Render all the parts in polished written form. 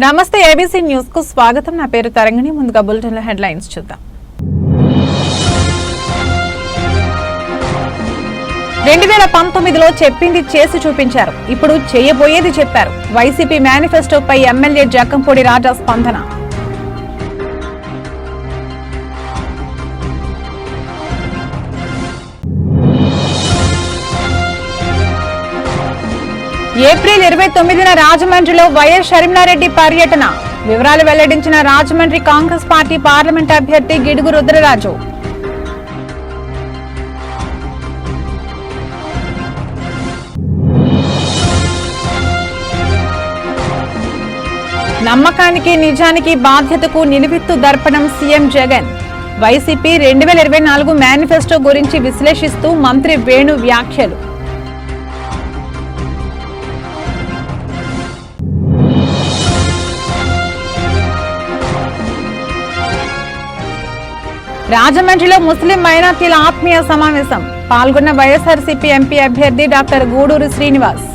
నమస్తే ABC news కు స్వాగతం. నా పేరు తరంగిణి. ముందుగా బులెటిన్ లో హెడ్లైన్స్ చూద్దాం. 2019లో చెప్పింది చేసి చూపించారు. ఇప్పుడు చేయబోయేది చెప్పారు. వైసీపీ మేనిఫెస్టోపై ఎమ్మెల్యే జక్కంపూడి రాజా స్పందన. ఏప్రిల్ 29న రాజమండ్రిలో వైఎస్ షర్మిలారెడ్డి పర్యటన. వివరాలు వెల్లడించిన రాజమండ్రి కాంగ్రెస్ పార్టీ పార్లమెంట్ అభ్యర్థి గిడుగు రుద్రరాజు. నమ్మకానికి నిజానికి బాధ్యతకు నిలువెత్తు దర్పణం సీఎం జగన్. వైసీపీ 2024 మేనిఫెస్టో గురించి విశ్లేషిస్తూ మంత్రి వేణు వ్యాఖ్యలు. రాజమండ్రిలో ముస్లిం మైనార్టీల ఆత్మీయ సమావేశం. పాల్గొన్న వైఎస్ఆర్సీపీ ఎంపీ అభ్యర్థి డాక్టర్ గూడూరు శ్రీనివాస్.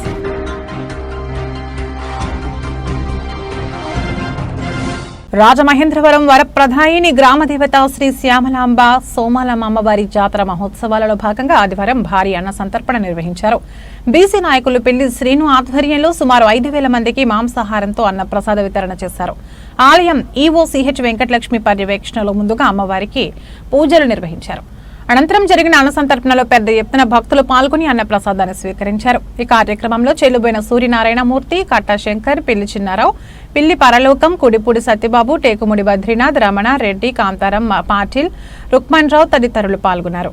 రాజమహేంద్రవరం వరప్రధాయిని గ్రామదేవత శ్రీ శ్యామలాంబ సోమాలమ్మ అమ్మవారి జాతర మహోత్సవాలలో భాగంగా ఆదివారం భారీ అన్న సంతర్పణ నిర్వహించారు. బీసీ నాయకులు పెళ్లి శ్రీను ఆధ్వర్యంలో సుమారు 5,000 మందికి మాంసాహారంతో అన్నప్రసాద వితరణ చేశారు. ఆలయం ఈవో సిహెచ్ వెంకటలక్ష్మి పర్యవేక్షణలో ముందుగా అమ్మవారికి పూజలు నిర్వహించారు. అనంతరం జరిగిన అన్న సంతర్పణలో పెద్ద ఎత్తున భక్తులు పాల్గొని అన్నప్రసాదాన్ని స్వీకరించారు. ఈ కార్యక్రమంలో చెల్లుబోయిన సూర్యనారాయణమూర్తి, కట్టా శంకర్, పిల్లి చిన్నారావు, పిల్లి పరలోకం, కుడిపూడి సత్యబాబు, టేకుముడి బద్రీనాథ్, రమణ రెడ్డి, కాంతారం, పాటిల్, రుక్మణ్ రావు తదితరులు పాల్గొన్నారు.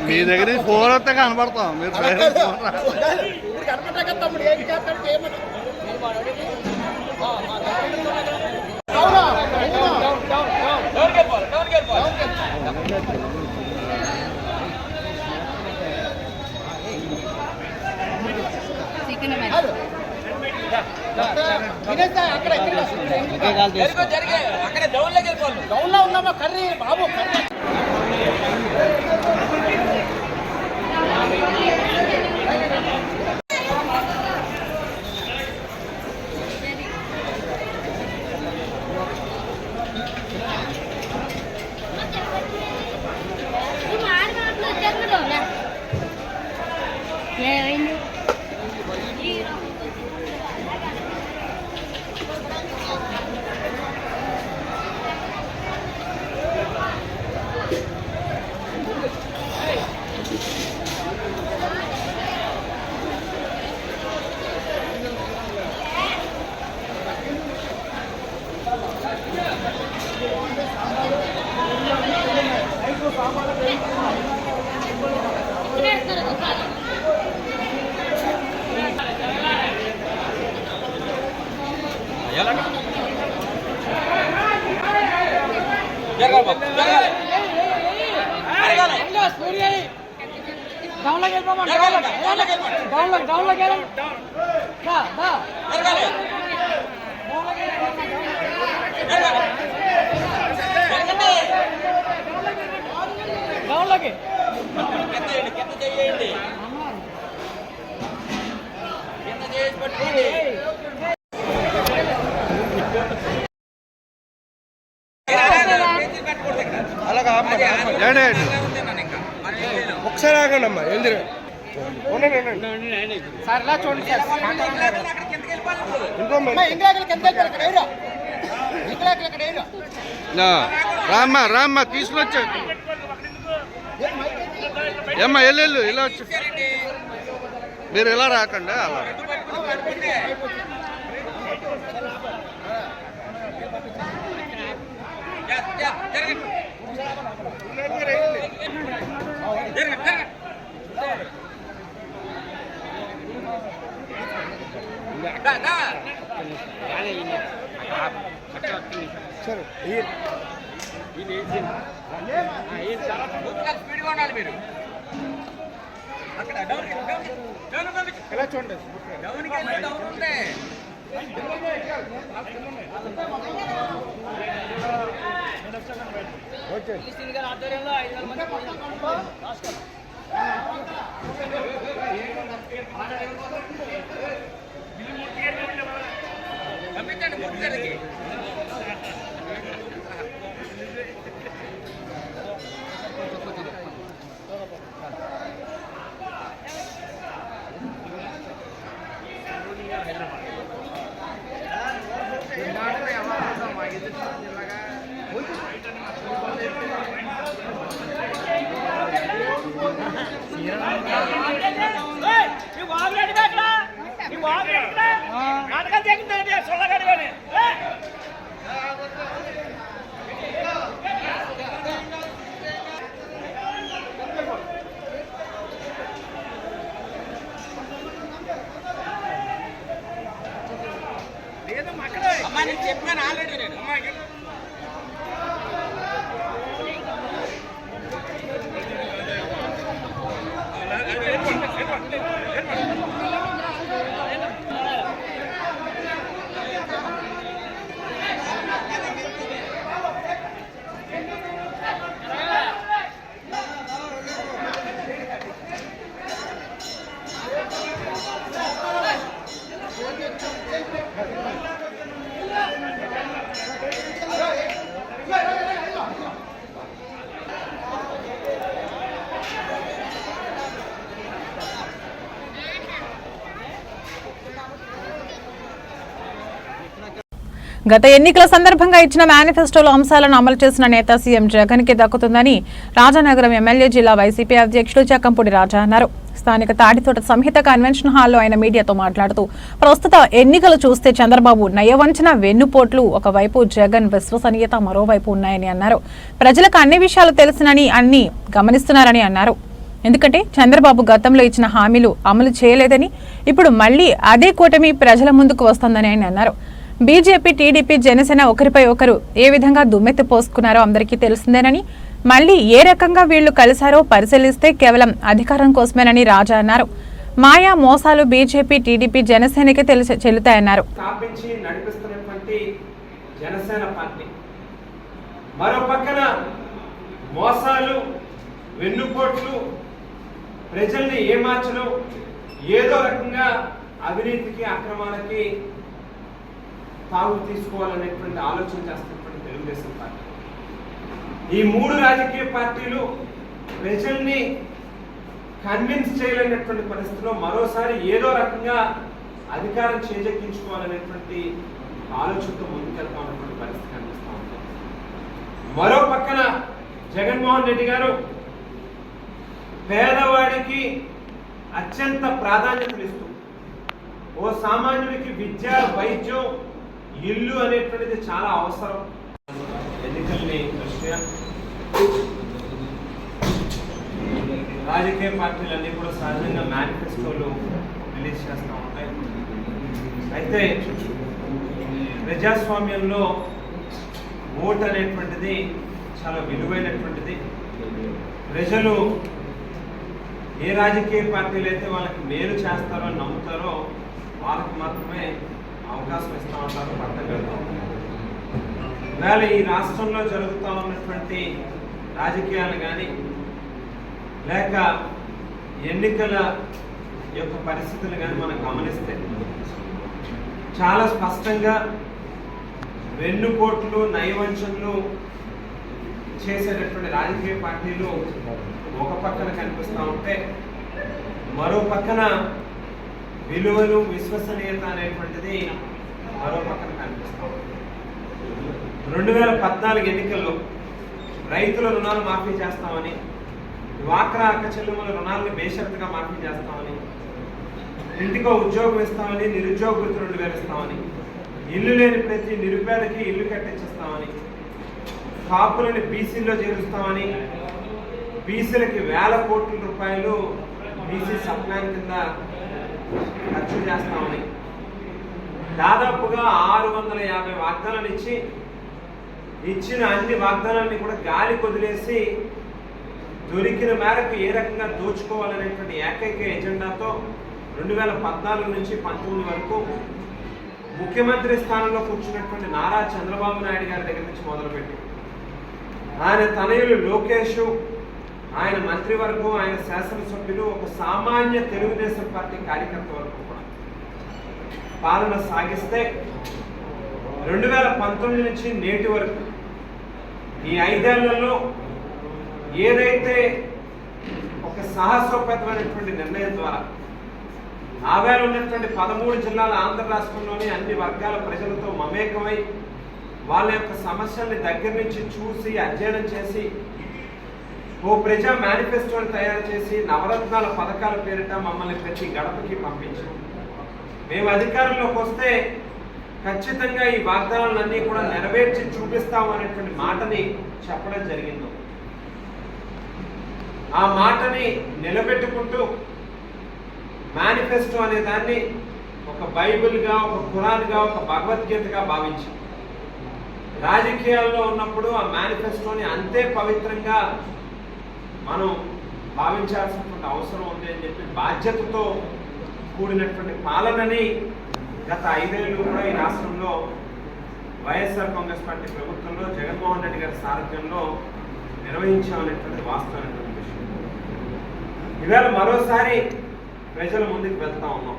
మీ దగ్గర ఫోన్ వస్తే కనపడతాం. మీరు అక్కడ డౌన్లో ఉన్నామా కర్రీ బాబు కర్రీ. ఒకసారి ఆగండి అమ్మా. ఏంది రామ్మా రామ్మా తీసుకొచ్చా ఏమ్మా వెళ్ళు ఇలా వచ్చి మీరు ఎలా రాకండి అలా. స్పీడ్గా ఉండాలి మీరు. అక్కడ ఎలా చూడండి డౌన్ గారి ఆధ్వర్యంలో 5,000 మంది రాష్ట్రం పంపించండి ముఖ్యులకి. అమ్మా నేను చెప్పాను ఆల్రెడీ నేను గత ఎన్నికల సందర్భంగా ఇచ్చిన మేనిఫెస్టోలో అంశాలను అమలు చేసిన నేత సీఎం జగన్ కి దక్కుతుందని రాజానగరం ఎమ్మెల్యే జిల్లా వైసీపీ అధ్యక్షుడు చక్కంపూడి రాజా అన్నారు. స్థానిక తాడితోట సంహిత కన్వెన్షన్ హాల్లో ఆయన మీడియాతో మాట్లాడుతూ ప్రస్తుత ఎన్నికలు చూస్తే చంద్రబాబు నయవంచన వెన్నుపోట్లు ఒకవైపు, జగన్ విశ్వసనీయత మరోవైపు ఉన్నాయని అన్నారు. ప్రజలకు అన్ని విషయాలు తెలుసునని అన్ని గమనిస్తున్నారని అన్నారు. ఎందుకంటే చంద్రబాబు గతంలో ఇచ్చిన హామీలు అమలు చేయలేదని, ఇప్పుడు మళ్లీ అదే కూటమి ప్రజల ముందుకు వస్తుందని ఆయన అన్నారు. బీజేపీ, టీడీపీ, జనసేన ఒకరిపై ఒకరు ఏ విధంగా దుమ్మెత్తి పోసుకున్నారో అందరికీ తెలిసిందేనని, మళ్లీ ఏ రకంగా వీళ్లు కలిశారో పరిశీలిస్తే కేవలం అధికారం కోసమేనని రాజా అన్నారు. మాయా మోసాలు బీజేపీ, టీడీపీ, జనసేనకి చెల్లుతాయన్నారు. ప్రజల్ని ఏమార్చడం, ఏదో రకంగా అవినీతికి, అక్రమాలకి తాగు తీసుకోవాలనేటువంటి ఆలోచన చేస్తున్నటువంటి తెలుగుదేశం పార్టీ, ఈ మూడు రాజకీయ పార్టీలు ప్రజల్ని కన్విన్స్ చేయలేనటువంటి పరిస్థితిలో మరోసారి ఏదో రకంగా అధికారం చేజెక్కించుకోవాలనేటువంటి ఆలోచనతో ముందుకెళ్తామన్నటువంటి పరిస్థితి కనిపిస్తూ ఉంటుంది. మరో పక్కన జగన్మోహన్ రెడ్డి గారు పేదవాడికి అత్యంత ప్రాధాన్యతనిస్తూ, ఓ సామాన్యుడికి విద్య, వైద్యం, ఇల్లు అనేటువంటిది చాలా అవసరం. ఎన్నికల్ని దృష్ట్యా రాజకీయ పార్టీలన్నీ కూడా సహజంగా మేనిఫెస్టోలు రిలీజ్ చేస్తూ ఉంటాయి. అయితే ప్రజాస్వామ్యంలో ఓటు అనేటువంటిది చాలా విలువైనటువంటిది. ప్రజలు ఏ రాజకీయ పార్టీలు అయితే వాళ్ళకి మేలు చేస్తారో అని నమ్ముతారో వాళ్ళకి మాత్రమే అవకాశం ఇస్తూ ఉంటారు, పట్టం పెడతా ఉంటారు. ఇవాళ ఈ రాష్ట్రంలో జరుగుతూ ఉన్నటువంటి రాజకీయాలు కానీ, లేక ఎన్నికల యొక్క పరిస్థితులు కానీ మనం గమనిస్తే చాలా స్పష్టంగా వెన్నుపోట్లు, నయవంచనలు చేసేటటువంటి రాజకీయ పార్టీలు ఒక పక్కన కనిపిస్తూ ఉంటే, మరో పక్కన విలువలు, విశ్వసనీయత అనేటువంటిది మరో పక్కన కనిపిస్తూ ఉంది. 2014 ఎన్నికల్లో రైతుల రుణాలు మాఫీ చేస్తామని, డ్వాక్రా అక్క చెల్లెమ్మల రుణాలను బేషరతుగా మాఫీ చేస్తామని, ఇంటికో ఉద్యోగం ఇస్తామని, నిరుద్యోగ వృత్తి 2,000 ఇస్తామని, ఇల్లు లేని ప్రతి నిరుపేదకి ఇల్లు కట్టించిస్తామని, కాపులని బీసీల్లో చేరుస్తామని, బీసీలకి వేల కోట్ల రూపాయలు బీసీ సప్లాన్ కింద ఖర్చు చేస్తామని, దాదాపుగా 650 వాగ్దానాలు ఇచ్చిన అన్ని వాగ్దానాన్ని కూడా గాలి కొదిలేసి దొరికిన మేరకు ఏ రకంగా దోచుకోవాలనేటువంటి ఏకైక ఎజెండాతో 2014 నుంచి 19 వరకు ముఖ్యమంత్రి స్థానంలో కూర్చున్నటువంటి నారా చంద్రబాబు నాయుడు గారి దగ్గర నుంచి మొదలుపెట్టి ఆయన తనయులు లోకేష్, ఆయన మంత్రివర్గం, ఆయన శాసనసభ్యులు, ఒక సామాన్య తెలుగుదేశం పార్టీ కార్యకర్త వరకు కూడా పాలన సాగిస్తే 2019 నుంచి నేటి వరకు ఈ 5 ఏళ్లలో ఏదైతే ఒక సాహసోపేతమైనటువంటి నిర్ణయం ద్వారా ఆవేళ ఉన్నటువంటి 13 జిల్లాల ఆంధ్ర రాష్ట్రంలోని అన్ని వర్గాల ప్రజలతో మమేకమై వాళ్ళ యొక్క సమస్యల్ని దగ్గర నుంచి చూసి అధ్యయనం చేసి ఓ ప్రజా మేనిఫెస్టోని తయారు చేసి నవరత్నాల పథకాల పేరిట మమ్మల్ని ప్రతి గడపకి పంపించాం. మేము అధికారంలోకి వస్తే ఖచ్చితంగా ఈ వాగ్దానాలన్నీ కూడా నెరవేర్చి చూపిస్తాం అనేటువంటి మాటని చెప్పడం జరిగింది. ఆ మాటని నిలబెట్టుకుంటూ మేనిఫెస్టో అనే దాన్ని ఒక బైబిల్గా, ఒక ఖురాన్గా, ఒక భగవద్గీతగా భావించాం. రాజకీయాల్లో ఉన్నప్పుడు ఆ మేనిఫెస్టోని అంతే పవిత్రంగా మనం భావించాల్సినటువంటి అవసరం ఉంది అని చెప్పి బాధ్యతతో కూడినటువంటి పాలనని గత 5 ఏళ్ళు కూడా ఈ రాష్ట్రంలో వైఎస్ఆర్ కాంగ్రెస్ పార్టీ ప్రభుత్వంలో జగన్మోహన్ రెడ్డి గారి సారథ్యంలో నిర్వహించామనేటువంటి వాస్తవమైనటువంటి విషయం. ఈవేళ మరోసారి ప్రజల ముందుకు వెళ్తా ఉన్నాం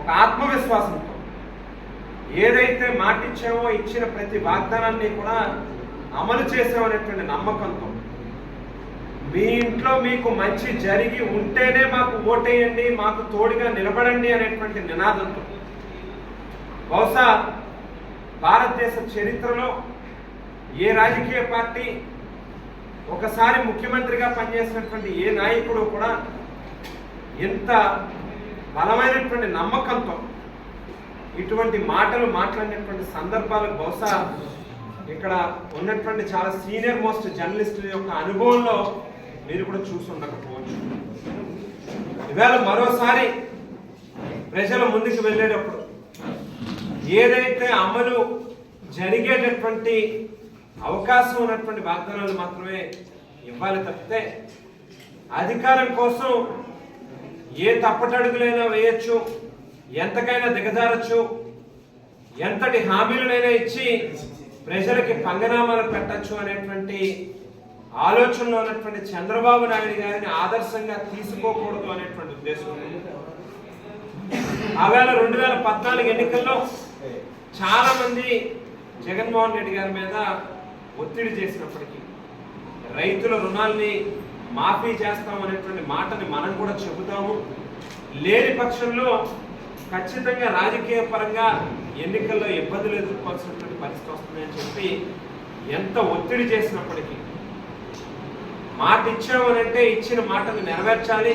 ఒక ఆత్మవిశ్వాసంతో. ఏదైతే మాటిచ్చామో ఇచ్చిన ప్రతి వాగ్దానాన్ని కూడా అమలు చేసామనేటువంటి నమ్మకంతో, మీ ఇంట్లో మీకు మంచి జరిగి ఉంటేనే మాకు ఓటేయండి, మాకు తోడుగా నిలబడండి అనేటువంటి నినాదంతో బహుశా భారతదేశ చరిత్రలో ఏ రాజకీయ పార్టీ ఒకసారి ముఖ్యమంత్రిగా పనిచేసినటువంటి ఏ నాయకుడు కూడా ఎంత బలమైనటువంటి నమ్మకంతో ఇటువంటి మాటలు మాట్లాడినటువంటి సందర్భాలకు బహుశా ఇక్కడ ఉన్నటువంటి చాలా సీనియర్ మోస్ట్ జర్నలిస్టుల యొక్క అనుభవంలో మీరు కూడా చూసి ఉండకపోవచ్చు. ఇవాళ మరోసారి ప్రజల ముందుకు వెళ్ళేటప్పుడు ఏదైతే అమలు జరిగేటటువంటి అవకాశం ఉన్నటువంటి వాగ్దానాలు మాత్రమే ఇవ్వాలి తప్పితే అధికారం కోసం ఏ తప్పటడుగులైనా వేయచ్చు, ఎంతకైనా దిగజారచ్చు, ఎంతటి హామీలనైనా ఇచ్చి ప్రజలకి పంగనామాలు పెట్టచ్చు అనేటువంటి ఆలోచనలో ఉన్నటువంటి చంద్రబాబు నాయుడు గారిని ఆదర్శంగా తీసుకోకూడదు అనేటువంటి ఉద్దేశం. ఆవేళ 2014 ఎన్నికల్లో చాలా మంది జగన్మోహన్ రెడ్డి గారి మీద ఒత్తిడి చేసినప్పటికీ రైతుల రుణాల్ని మాఫీ చేస్తాం అనేటువంటి మాటని మనం కూడా చెబుతాము. లేని పక్షంలో ఖచ్చితంగా రాజకీయ పరంగా ఎన్నికల్లో ఇబ్బందులు ఎదుర్కోవాల్సినటువంటి పరిస్థితి వస్తుందని చెప్పి ఎంత ఒత్తిడి చేసినప్పటికీ మాట ఇచ్చామనంటే ఇచ్చిన మాటను నెరవేర్చాలి,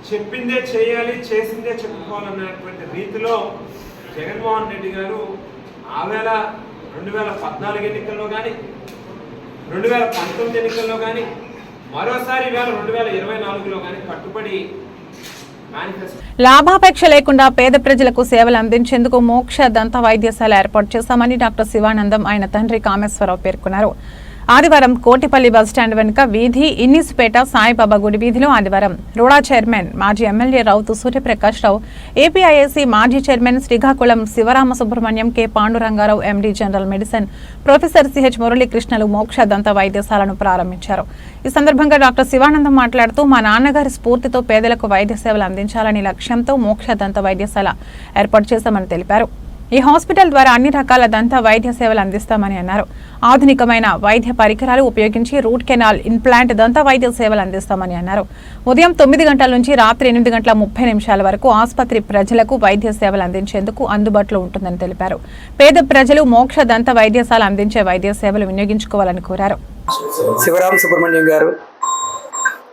చెప్పిందే చేయాలి, చేసిందే చెప్పుకోవాలన్నటువంటి రీతిలో జగన్మోహన్ రెడ్డి గారు ఆవేళ 2014 ఎన్నికల్లో కానీ 2019 ఎన్నికల్లో కానీ మరోసారి ఇవాళ 2024లో కానీ కట్టుబడి లాభాపేక్ష లేకుండా పేద ప్రజలకు సేవలు అందించేందుకు మోక్ష దంత వైద్యశాల ఏర్పాటు చేశామని డాక్టర్ శివానందం ఆయన తండ్రి కామేశ్వరరావు పేర్కొన్నారు. ఆదివారం కోటిపల్లి బస్టాండ్ వెనుక వీధి ఇన్నిస్పేట సాయిబాబా గుడి వీధిలో ఆదివారం రూడా చైర్మన్ మాజీ ఎమ్మెల్యే రౌతు సూర్యప్రకాష్ రావు, ఏపీఐఐసి మాజీ chairman Srikakulam Sivarama Subrahmanyam, K Pandurangarao, MD general medicine professor CH మురళీకృష్ణలు మోక్ష దంత వైద్యశాలను ప్రారంభించారు. ఈ సందర్భంగా డాక్టర్ శివానందం మాట్లాడుతూ మా నాన్నగారి స్ఫూర్తితో పేదలకు వైద్య సేవలు అందించాలని లక్ష్యంతో మోక్ష దంత వైద్యశాల ఏర్పాటు చేశామని తెలిపారు. ఈ హాస్పిటల్ ద్వారా అన్ని రకాల దంత వైద్య సేవలు అందిస్తామని అన్నారు. ఆధునికమైన వైద్య పరికరాలు ఉపయోగించి రూట్ కెనాల్, ఇంప్లాంట్, దంత వైద్య సేవలు అందిస్తామని అన్నారు. ఉదయం 9 గంటల నుంచి రాత్రి 8:30 వరకు ఆసుపత్రి ప్రజలకు వైద్య సేవలు అందించేందుకు అందుబాటులో ఉంటుందని తెలిపారు. పేద ప్రజలు మోక్ష దంత వైద్యశాల అందించే వైద్య సేవలు వినియోగించుకోవాలని కోరారు. శివరామ సుబ్రహ్మణ్యం గారు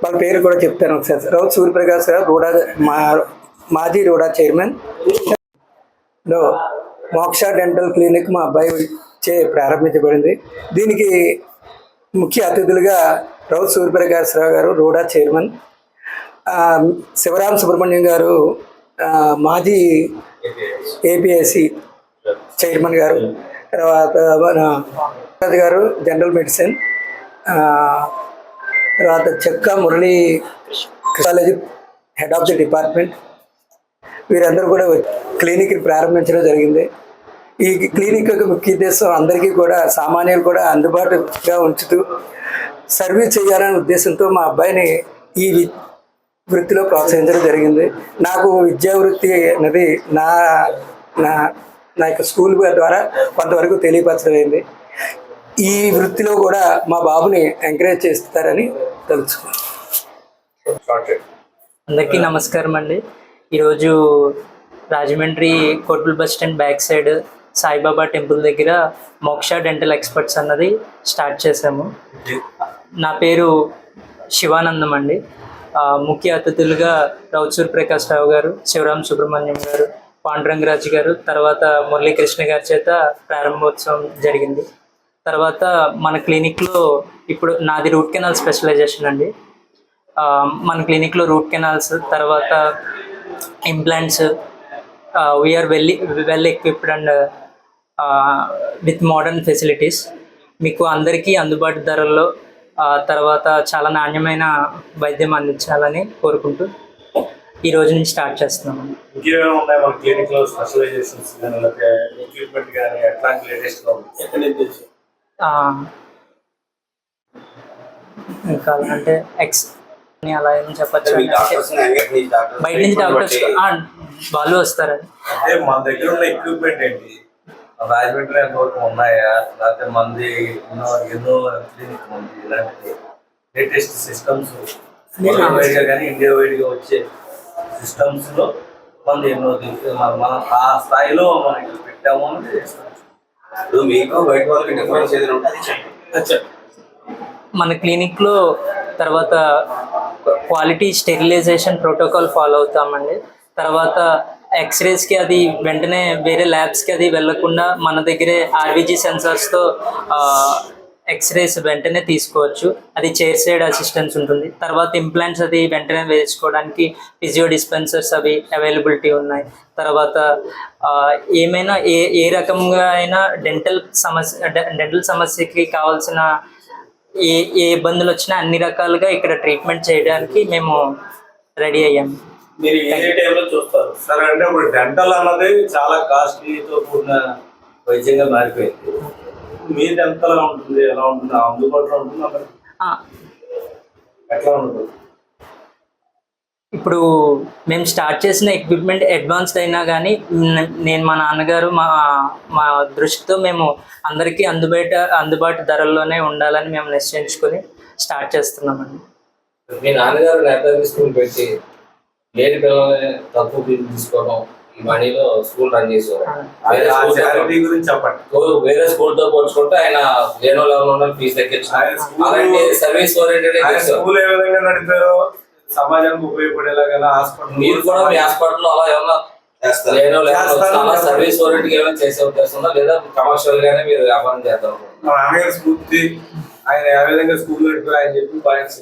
వాళ్ళ పేరు కూడా చెప్తాను ఒకసారి. రౌతు సూర్యప్రకాష్ గారు రూడా మాజీ రూడా చైర్మన్ లో మోక్ష డెంటల్ క్లినిక్ మా అబ్బాయి చే ప్రారంభించబడింది. దీనికి ముఖ్య అతిథులుగా రౌతు సూర్యప్రకాష్ రావు గారు రూడా చైర్మన్, శివరామ సుబ్రహ్మణ్యం గారు మాజీ ఏపీఐసి చైర్మన్ గారు, తర్వాత గారు జనరల్ మెడిసిన్, తర్వాత చెక్క Murali college head of the department, వీరందరూ కూడా క్లినిక్ని ప్రారంభించడం జరిగింది. ఈ క్లినిక్ యొక్క ముఖ్య ఉద్దేశం అందరికీ కూడా సామాన్యులు కూడా అందుబాటుగా ఉంచుతూ సర్వీస్ చేయాలనే ఉద్దేశంతో మా అబ్బాయిని ఈ వృత్తిలో ప్రోత్సహించడం జరిగింది. నాకు విద్యా వృత్తి అనేది నా నా నా యొక్క స్కూల్ ద్వారా కొంతవరకు తెలియపరచడం అయింది. ఈ వృత్తిలో కూడా మా బాబుని ఎంకరేజ్ చేస్తారని తెలుసుకున్నాను. అందరికీ నమస్కారం అండి. ఈరోజు రాజమండ్రి కోట్ల bus stand back side Saibaba temple దగ్గర మోక్ష డెంటల్ ఎక్స్పర్ట్స్ అన్నది స్టార్ట్ చేశాము. నా పేరు శివానందం అండి. ముఖ్య అతిథులుగా రౌత్ ప్రకాష్ రావు గారు, శివరామ్ సుబ్రహ్మణ్యం గారు, పాండురంగరాజు గారు, తర్వాత మురళీకృష్ణ గారి చేత ప్రారంభోత్సవం జరిగింది. తర్వాత మన క్లినిక్లో ఇప్పుడు నాది రూట్ కెనాల్ స్పెషలైజేషన్ అండి. మన క్లినిక్లో రూట్ కెనాల్స్, తర్వాత implants, we're well equipped and with modern facilities, మీకు అందరికీ అందుబాటు ధరల్లో తర్వాత చాలా నాణ్యమైన వైద్యం అందించాలని కోరుకుంటూ ఈ రోజు నుంచి స్టార్ట్ చేస్తున్నాము. ఇంకేమైనా ఉన్నాయి మన క్లినిక్లో స్పెషలైజేషన్స్ కానీ లేకపోతే ఎక్విప్మెంట్ కానీ ఎట్లాంటి లేటెస్ట్గా ఉంది? ఇంకా అంటే అలా ఏం చెప్పచ్చు, బయట నుంచి డాక్టర్స్ వాళ్ళు వస్తారండి. అంటే మన దగ్గర ఉన్న ఎక్విప్మెంట్ ఏంటి? రాజమండ్రి ఎంతవరకు ఉన్నాయా, లేకపోతే మంది ఎన్నో క్లినిక్ ఉంది, ఇలాంటి లేటెస్ట్ సిస్టమ్స్ వైడ్గా కానీ ఇండియా వైడ్గా వచ్చే సిస్టమ్స్లో మంది ఎన్నో మనం ఆ స్థాయిలో మనం ఇక్కడ పెట్టాము అని చేస్తాం. ఇప్పుడు మీకు బయట వాళ్ళకి డిఫరెన్స్ ఏదైనా ఉంటుంది? మన క్లినిక్లో తర్వాత క్వాలిటీ స్టెరిలైజేషన్ ప్రోటోకాల్ ఫాలో అవుతామండి. తర్వాత ఎక్స్రేస్కి అది వెంటనే వేరే ల్యాబ్స్కి అది వెళ్లకుండా మన దగ్గరే ఆర్వీజీ సెన్సార్స్తో ఎక్స్రేస్ వెంటనే తీసుకోవచ్చు. అది చైర్ సైడ్ అసిస్టెన్స్ ఉంటుంది. తర్వాత ఇంప్లాంట్స్ అది వెంటనే వేసుకోవడానికి ఫిజియో డిస్పెన్సర్స్ అవి అవైలబిలిటీ ఉన్నాయి. తర్వాత ఏమైనా ఏ రకంగా అయినా డెంటల్ సమస్యకి కావాల్సిన ఏ ఇబ్బందులు వచ్చినా అన్ని రకాలుగా ఇక్కడ ట్రీట్మెంట్ చేయడానికి మేము రెడీ అయ్యాము. మీరు ఏ టైంలో చూస్తారు సరే? అంటే ఇప్పుడు డెంటల్ అన్నది చాలా కాస్ట్లీతో కూడిన వైద్యంగా మారిపోయింది. మీది ఎంతలా ఉంటుంది, ఎలా ఉంటుంది, అందుబాటులో ఉంటుంది అన్నది ఎట్లా ఉంటుంది? ఇప్పుడు మేము స్టార్ట్ చేసిన ఎక్విప్మెంట్ అడ్వాన్స్డ్ అయినా కానీ నేను మా నాన్నగారు మా దృష్టితో మేము అందరికీ అందుబాటు ధరల్లోనే ఉండాలని మేము నిశ్చయించుకొని స్టార్ట్ చేస్తున్నామండి. మీ నాన్నగారు నేతాజీ స్కూల్ పెట్టి లేని పిల్లల్ని తక్కువ ఫీజు తీసుకోవడం, ఈ మనీలో స్కూల్ రన్ చేసేవారు. వేరే స్కూల్ తో పోల్చుకుంటే ఆయన లేనో లెవెల్ ఫీజు తగ్గించారు. అలాంటి సర్వీస్ ఓరియంటెడ్ స్కూల్ ఏ విధంగా నడిపారో సమాజానికి ఉపయోగపడేలాగా హాస్పిటల్ మీరు కూడా మీ హాస్పిటల్ అలా ఏమన్నా లేనో చాలా సర్వీస్ ఓరియంటెడ్ ఏమైనా చేసే ఉద్దేశం లేదా కమర్షియల్ గానే మీరు వ్యాపారం చేద్దాం? నాన్నగారి స్ఫూర్తి ఆయన ఏ విధంగా స్కూల్ నడిపారు ఆయన చెప్పి పాయింట్స్.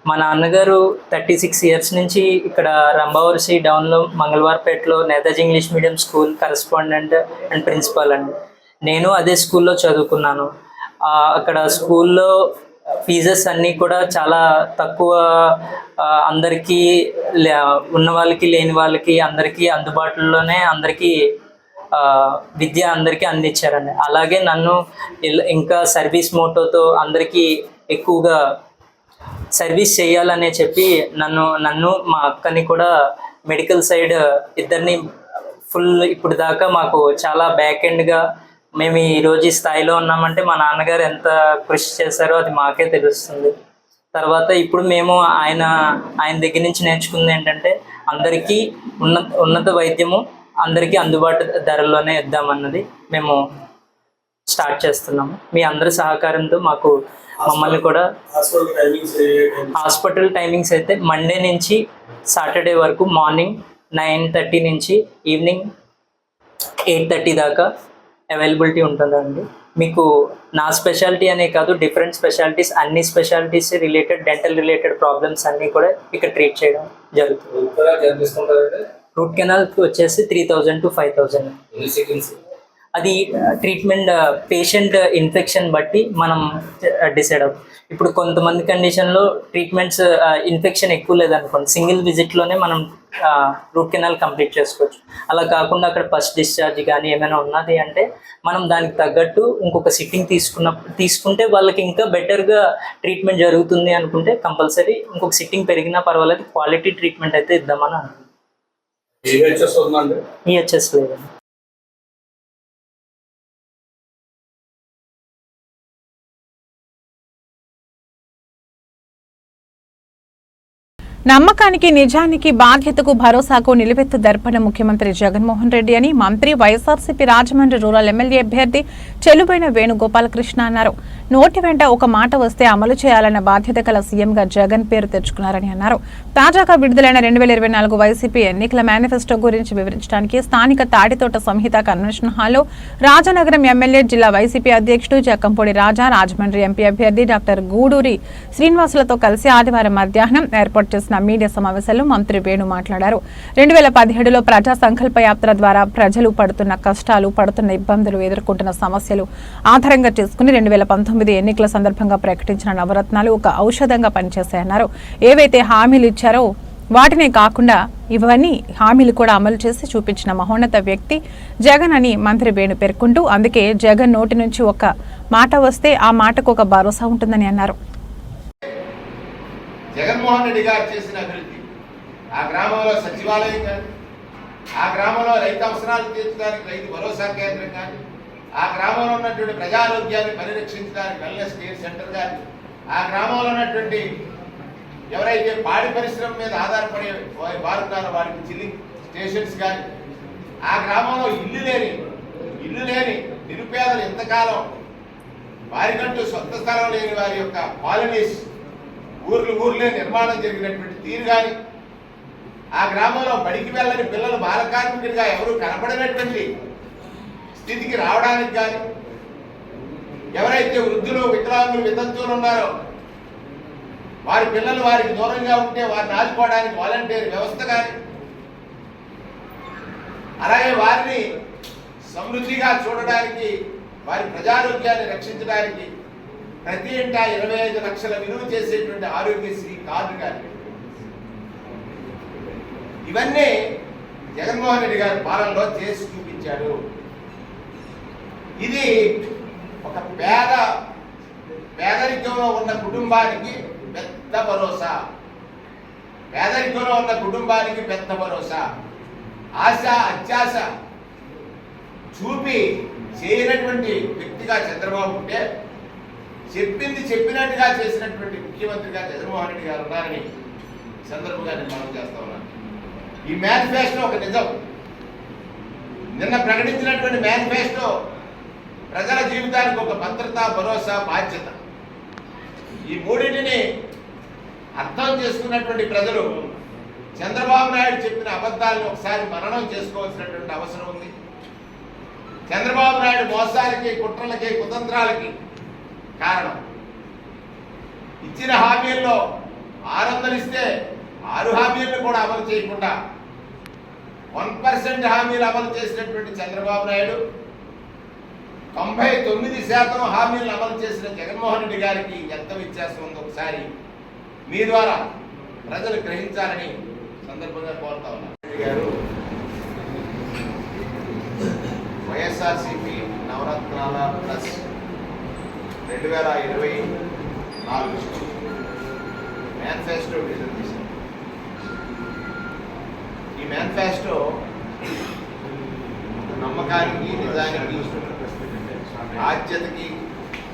మా నాన్నగారు 36 years నుంచి ఇక్కడ రంభావరసి డౌన్లో మంగళవారపేటలో Netaji English medium school correspondent and principal అండి. నేను అదే స్కూల్లో చదువుకున్నాను. అక్కడ స్కూల్లో ఫీజెస్ అన్నీ కూడా చాలా తక్కువ, అందరికీ ఉన్న వాళ్ళకి లేని వాళ్ళకి అందరికీ అందుబాటులోనే అందరికీ విద్య అందరికీ అందించారండి. అలాగే నన్ను ఇంకా సర్వీస్ మోటోతో అందరికీ ఎక్కువగా సర్వీస్ చేయాలనే చెప్పి నన్ను మా అక్కని కూడా మెడికల్ సైడ్ ఇద్దరిని ఫుల్ ఇప్పుడు దాకా మాకు చాలా బ్యాక్ ఎండ్గా మేము ఈరోజు ఈ స్థాయిలో ఉన్నామంటే మా నాన్నగారు ఎంత కృషి చేశారో అది మాకే తెలుస్తుంది. తర్వాత ఇప్పుడు మేము ఆయన దగ్గర నుంచి నేర్చుకుంది ఏంటంటే అందరికీ ఉన్నత వైద్యము అందరికీ అందుబాటు ధరల్లోనే ఇద్దామన్నది మేము స్టార్ట్ చేస్తున్నాము. మీ అందరి సహకారంతో మమ్మల్ని కూడా హాస్పిటల్ టైమింగ్స్ అయితే మండే నుంచి సాటర్డే వరకు మార్నింగ్ 9:30 నుంచి ఈవినింగ్ 8:30 దాకా అవైలబిలిటీ ఉంటుందండి. మీకు నా స్పెషాలిటీ అనే కాదు, డిఫరెంట్ స్పెషాలిటీస్ అన్ని specialities related dental related problems అన్నీ కూడా ఇక్కడ ట్రీట్ చేయడం జరుగుతుంది. రూట్ కెనాల్కి వచ్చేసి 3,000 to 5,000. అది ట్రీట్మెంట్ పేషెంట్ ఇన్ఫెక్షన్ బట్టి మనం డిసైడ్ అవుతాం. ఇప్పుడు కొంతమంది కండిషన్లో ట్రీట్మెంట్స్ ఇన్ఫెక్షన్ ఎక్కువ లేదనుకోండి, సింగిల్ విజిట్లోనే మనం రూట్ కెనాల్ కంప్లీట్ చేసుకోవచ్చు. అలా కాకుండా అక్కడ ఫస్ట్ డిశ్చార్జ్ కానీ ఏమైనా ఉన్నది అంటే మనం దానికి తగ్గట్టు ఇంకొక సిట్టింగ్ తీసుకుంటే వాళ్ళకి ఇంకా బెటర్గా ట్రీట్మెంట్ జరుగుతుంది అనుకుంటే కంపల్సరీ ఇంకొక సిట్టింగ్ పెరిగినా పర్వాలేదు, క్వాలిటీ ట్రీట్మెంట్ అయితే ఇద్దామని అనుకుంటున్నాం. ఈహెచ్ఎస్ లేదండి. నమ్మకానికి, నిజానికి, బాధ్యతకు, భరోసాకు నిలువెత్తు దర్పణ ముఖ్యమంత్రి జగన్మోహన్ రెడ్డి అని మంత్రి వైఎస్ఆర్సీపీ రాజమండ్రి రూరల్ ఎమ్మెల్యే అభ్యర్థి చెలుబైన వేణుగోపాలకృష్ణ అన్నారు. నోటి వెంట ఒక మాట వస్తే అమలు చేయాలన్న బాధ్యత గల సీఎంగా జగన్ పేరు తెచ్చుకున్నారని అన్నారు. తాజాగా విడుదలైన 2024 వైసీపీ ఎన్నికల మేనిఫెస్టో గురించి వివరించడానికి స్థానిక తాడితోట సంహిత కన్వెన్షన్ హాల్లో రాజనగరం ఎమ్మెల్యే, జిల్లా వైసీపీ అధ్యక్షుడు జక్కంపూడి రాజా, రాజమండ్రి ఎంపీ అభ్యర్థి డాక్టర్ గూడూరి శ్రీనివాసులతో కలిసి ఆదివారం మధ్యాహ్నం ఏర్పాటు చేసిన మీడియా సమావేశంలో మంత్రి వేణు మాట్లాడారు. 2017లో ప్రజా సంకల్ప యాత్ర ద్వారా ప్రజలు పడుతున్న కష్టాలు, పడుతున్న ఇబ్బందులు, ఎదుర్కొంటున్న సమస్యలు ఆధారంగా చేసుకుని 2019 ఎన్నికల సందర్భంగా ప్రకటించిన నవరత్నాలు ఒక ఔషధంగా పనిచేశాయన్నారు. ఏవైతే హామీలు ఇచ్చారో వాటినే కాకుండా ఇవన్నీ హామీలు కూడా అమలు చేసి చూపించిన మహోన్నత వ్యక్తి జగన్ అని మంత్రి వేణు పేర్కొంటూ, అందుకే జగన్ నోటి నుంచి ఒక మాట వస్తే ఆ మాటకు ఒక భరోసా ఉంటుందని అన్నారు. జగన్మోహన్ రెడ్డి గారు చేసిన అభివృద్ధి, ఆ గ్రామంలో సచివాలయం కానీ, ఆ గ్రామంలో రైతు అవసరాలు తీర్చడానికి రైతు భరోసా కేంద్రం కానీ, ఆ గ్రామంలో ఉన్నటువంటి ప్రజారోగ్యాన్ని పరిరక్షించడానికి వెల్నెస్ కేర్ సెంటర్ కానీ, ఆ గ్రామంలో ఉన్నటువంటి ఎవరైతే పాడి పరిశ్రమ మీద ఆధారపడే వారున్నారో వారికి చిల్లింగ్ స్టేషన్స్ కానీ, ఆ గ్రామంలో ఇల్లు లేని నిరుపేదలు ఎంతకాలం వారికంటూ సొంత స్థలం లేని వారి యొక్క కాలనీస్ ఊర్లే నిర్మాణం జరిగినటువంటి తీరు కానీ, ఆ గ్రామంలో బడికి వెళ్ళని పిల్లలు బాల కార్మికుడిగా ఎవరు కనపడినటువంటి స్థితికి రావడానికి కానీ, ఎవరైతే వృద్ధులు, వికలాంగులు, వితంతువులు ఉన్నారో వారి పిల్లలు వారికి దూరంగా ఉంటే వారిని ఆదుకోవడానికి వాలంటీర్ వ్యవస్థ కానీ, అలాగే వారిని సమృద్ధిగా చూడడానికి, వారి ప్రజారోగ్యాన్ని రక్షించడానికి ప్రతి ఇంటా 25 లక్షల విలువ చేసేటువంటి ఆరోగ్యశ్రీ కార్డు కానీ, ఇవన్నీ జగన్మోహన్ రెడ్డి గారి పాలనలో చేసి చూపించాడు. ఇది ఒక పేదరికంలో ఉన్న కుటుంబానికి పెద్ద భరోసా, పేదరికంలో ఉన్న కుటుంబానికి పెద్ద భరోసా. ఆశ అత్యాశ చూపి చేయనటువంటి వ్యక్తిగా చంద్రబాబు ఉంటే, చెప్పింది చెప్పినట్టుగా చేసినటువంటి ముఖ్యమంత్రిగా జగన్మోహన్ రెడ్డి గారు ఉన్నారని సందర్భంగా నేను మనం చేస్తా ఉన్నాను. ఈ మేనిఫెస్టో ఒక నిజం. నిన్న ప్రకటించినటువంటి మేనిఫెస్టో ప్రజల జీవితానికి ఒక భద్రత, భరోసా, బాధ్యత, ఈ మూడింటిని అర్థం చేసుకున్నటువంటి ప్రజలు చంద్రబాబు నాయుడు చెప్పిన అబద్ధాలను ఒకసారి మననం చేసుకోవాల్సినటువంటి అవసరం ఉంది. చంద్రబాబు నాయుడు మోసాలకి, కుట్రలకి, కుతంత్రాలకి కారణం. ఇచ్చిన హామీల్లో 600 ఇస్తే 6 హామీలను కూడా అమలు చేయకుండా 1% హామీలు అమలు చేసినటువంటి చంద్రబాబు నాయుడు 99% హామీలను అమలు చేసిన జగన్మోహన్ రెడ్డి గారికి ఎంత వ్యత్యాసం ఉందో ఒకసారి మీ ద్వారా ప్రజలు గ్రహించాలని సందర్భంగా కోరుతా ఉన్నారు. రెడ్డి గారు వైఎస్ఆర్సీపీ నవరత్నాల ప్లస్ 2024 మేనిఫెస్టో విడుదల చేశారు. ఈ మేనిఫెస్టో నమ్మకానికి, నిజానికి, బాధ్యతకి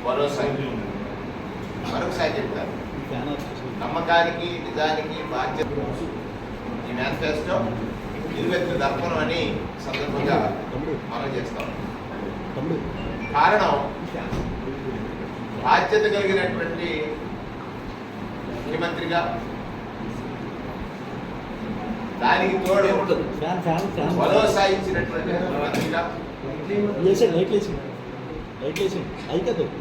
భరోసా. మరొకసారి చెప్తారు, నమ్మకానికి, నిజానికి, బాధ్యత. ఈ మేనిఫెస్టో నిలువెత్తు దర్పణం అని సందర్భంగా మనం చేస్తాం. కారణం, బాధ్యత కలిగినటువంటి ముఖ్యమంత్రిగా, దానికి తోడు భరోసా ఇచ్చినటువంటి ముఖ్యమంత్రిగా,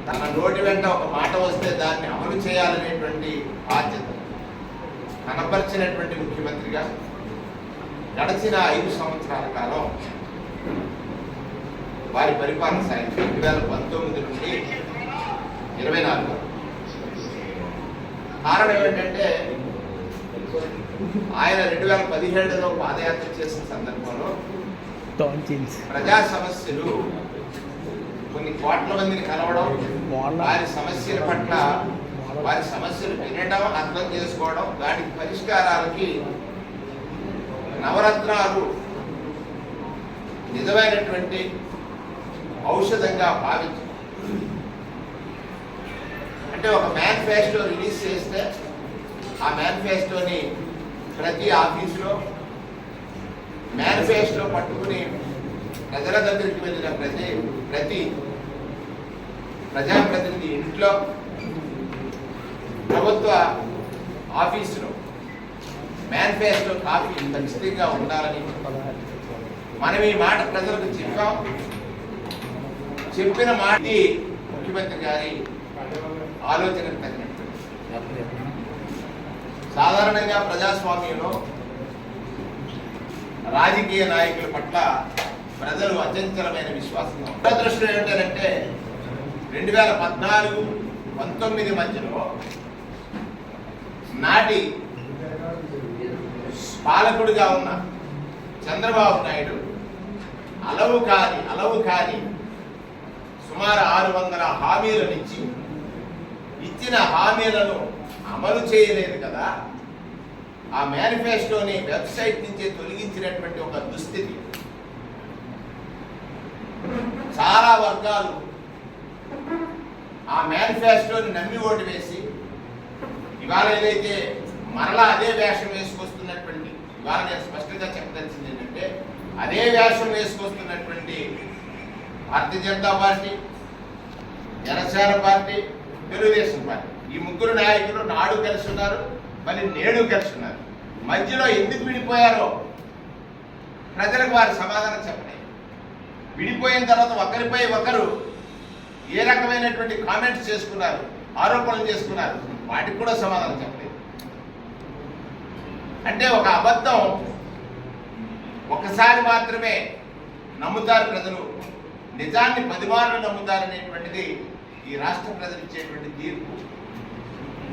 తన నోటి వెంట ఒక మాట వస్తే దాన్ని అమలు చేయాలనేటువంటి బాధ్యత కనపరిచినటువంటి ముఖ్యమంత్రిగా గడిచిన 5 సంవత్సరాల కాలం వారి పరిపాలన సాగింది. 2019 నుండి 24. కారణం ఏంటంటే ఆయన 2017లో పాదయాత్ర చేసిన సందర్భంలో ప్రజా సమస్యలు కొన్ని కోట్ల మందిని కలవడం, వారి సమస్యల పట్ల వారి సమస్యలు వినడం, అర్థం చేసుకోవడం, దానికి పరిష్కారాలకి నవరత్నాలు నిజమైనటువంటి ఔషధంగా భావించారు. అంటే ఒక మేనిఫెస్టో రిలీజ్ చేస్తే ఆ మేనిఫెస్టోని ప్రతి ఆఫీసులో మేనిఫెస్టో పట్టుకుని ప్రజల దగ్గరికి వెళ్ళిన ప్రతి ప్రజాప్రతినిధి ఇంట్లో, ప్రభుత్వ ఆఫీసులో మేనిఫెస్టో కాపీ ఖచ్చితంగా ఉండాలని మనం ఈ మాట ప్రజలకు చెప్పాం. చెప్పిన మాట ముఖ్యమంత్రి గారి ఆలోచనకు తగినట్టు. సాధారణంగా ప్రజాస్వామ్యంలో రాజకీయ నాయకుల పట్ల ప్రజలు అచంచలమైన విశ్వాసం. దురదృష్టం ఏంటంటే 2014-19 మధ్యలో నాటి పాలకుడిగా ఉన్న చంద్రబాబు నాయుడు అలవు కాని సుమారు 600 హామీలనిచ్చి ఇచ్చిన హామీలను అమలు చేయలేదు కదా. ఆ మేనిఫెస్టోని వెబ్సైట్ నుంచి తొలగించినటువంటి ఒక దుస్థితి. చాలా వర్గాలు ఆ మేనిఫెస్టోని నమ్మి ఓటు వేసి ఇవాళ ఏదైతే మరలా అదే వేషం వేసుకొస్తున్నటువంటి, ఇవాళ నేను స్పష్టంగా చెప్పదలిచింది ఏంటంటే అదే వేషం వేసుకొస్తున్నటువంటి Bharatiya Janata party, Janasena party, Telugudesam party, ఈ ముగ్గురు నాయకులు నాడు కలిసి ఉన్నారు, మళ్ళీ నేడు కలిసి ఉన్నారు. మధ్యలో ఎందుకు విడిపోయారో ప్రజలకు వారి సమాధానం చెప్పలేదు. విడిపోయిన తర్వాత ఒకరిపై ఒకరు ఏ రకమైనటువంటి కామెంట్స్ చేసుకున్నారు, ఆరోపణలు చేసుకున్నారు, వాటికి కూడా సమాధానం చెప్పలేదు. అంటే ఒక అబద్ధం ఒకసారి మాత్రమే నమ్ముతారు ప్రజలు, నిజాన్ని 10 మార్లు నమ్ముతారనేటువంటిది ఈ రాష్ట్ర ప్రజలు ఇచ్చేటువంటి తీర్పు.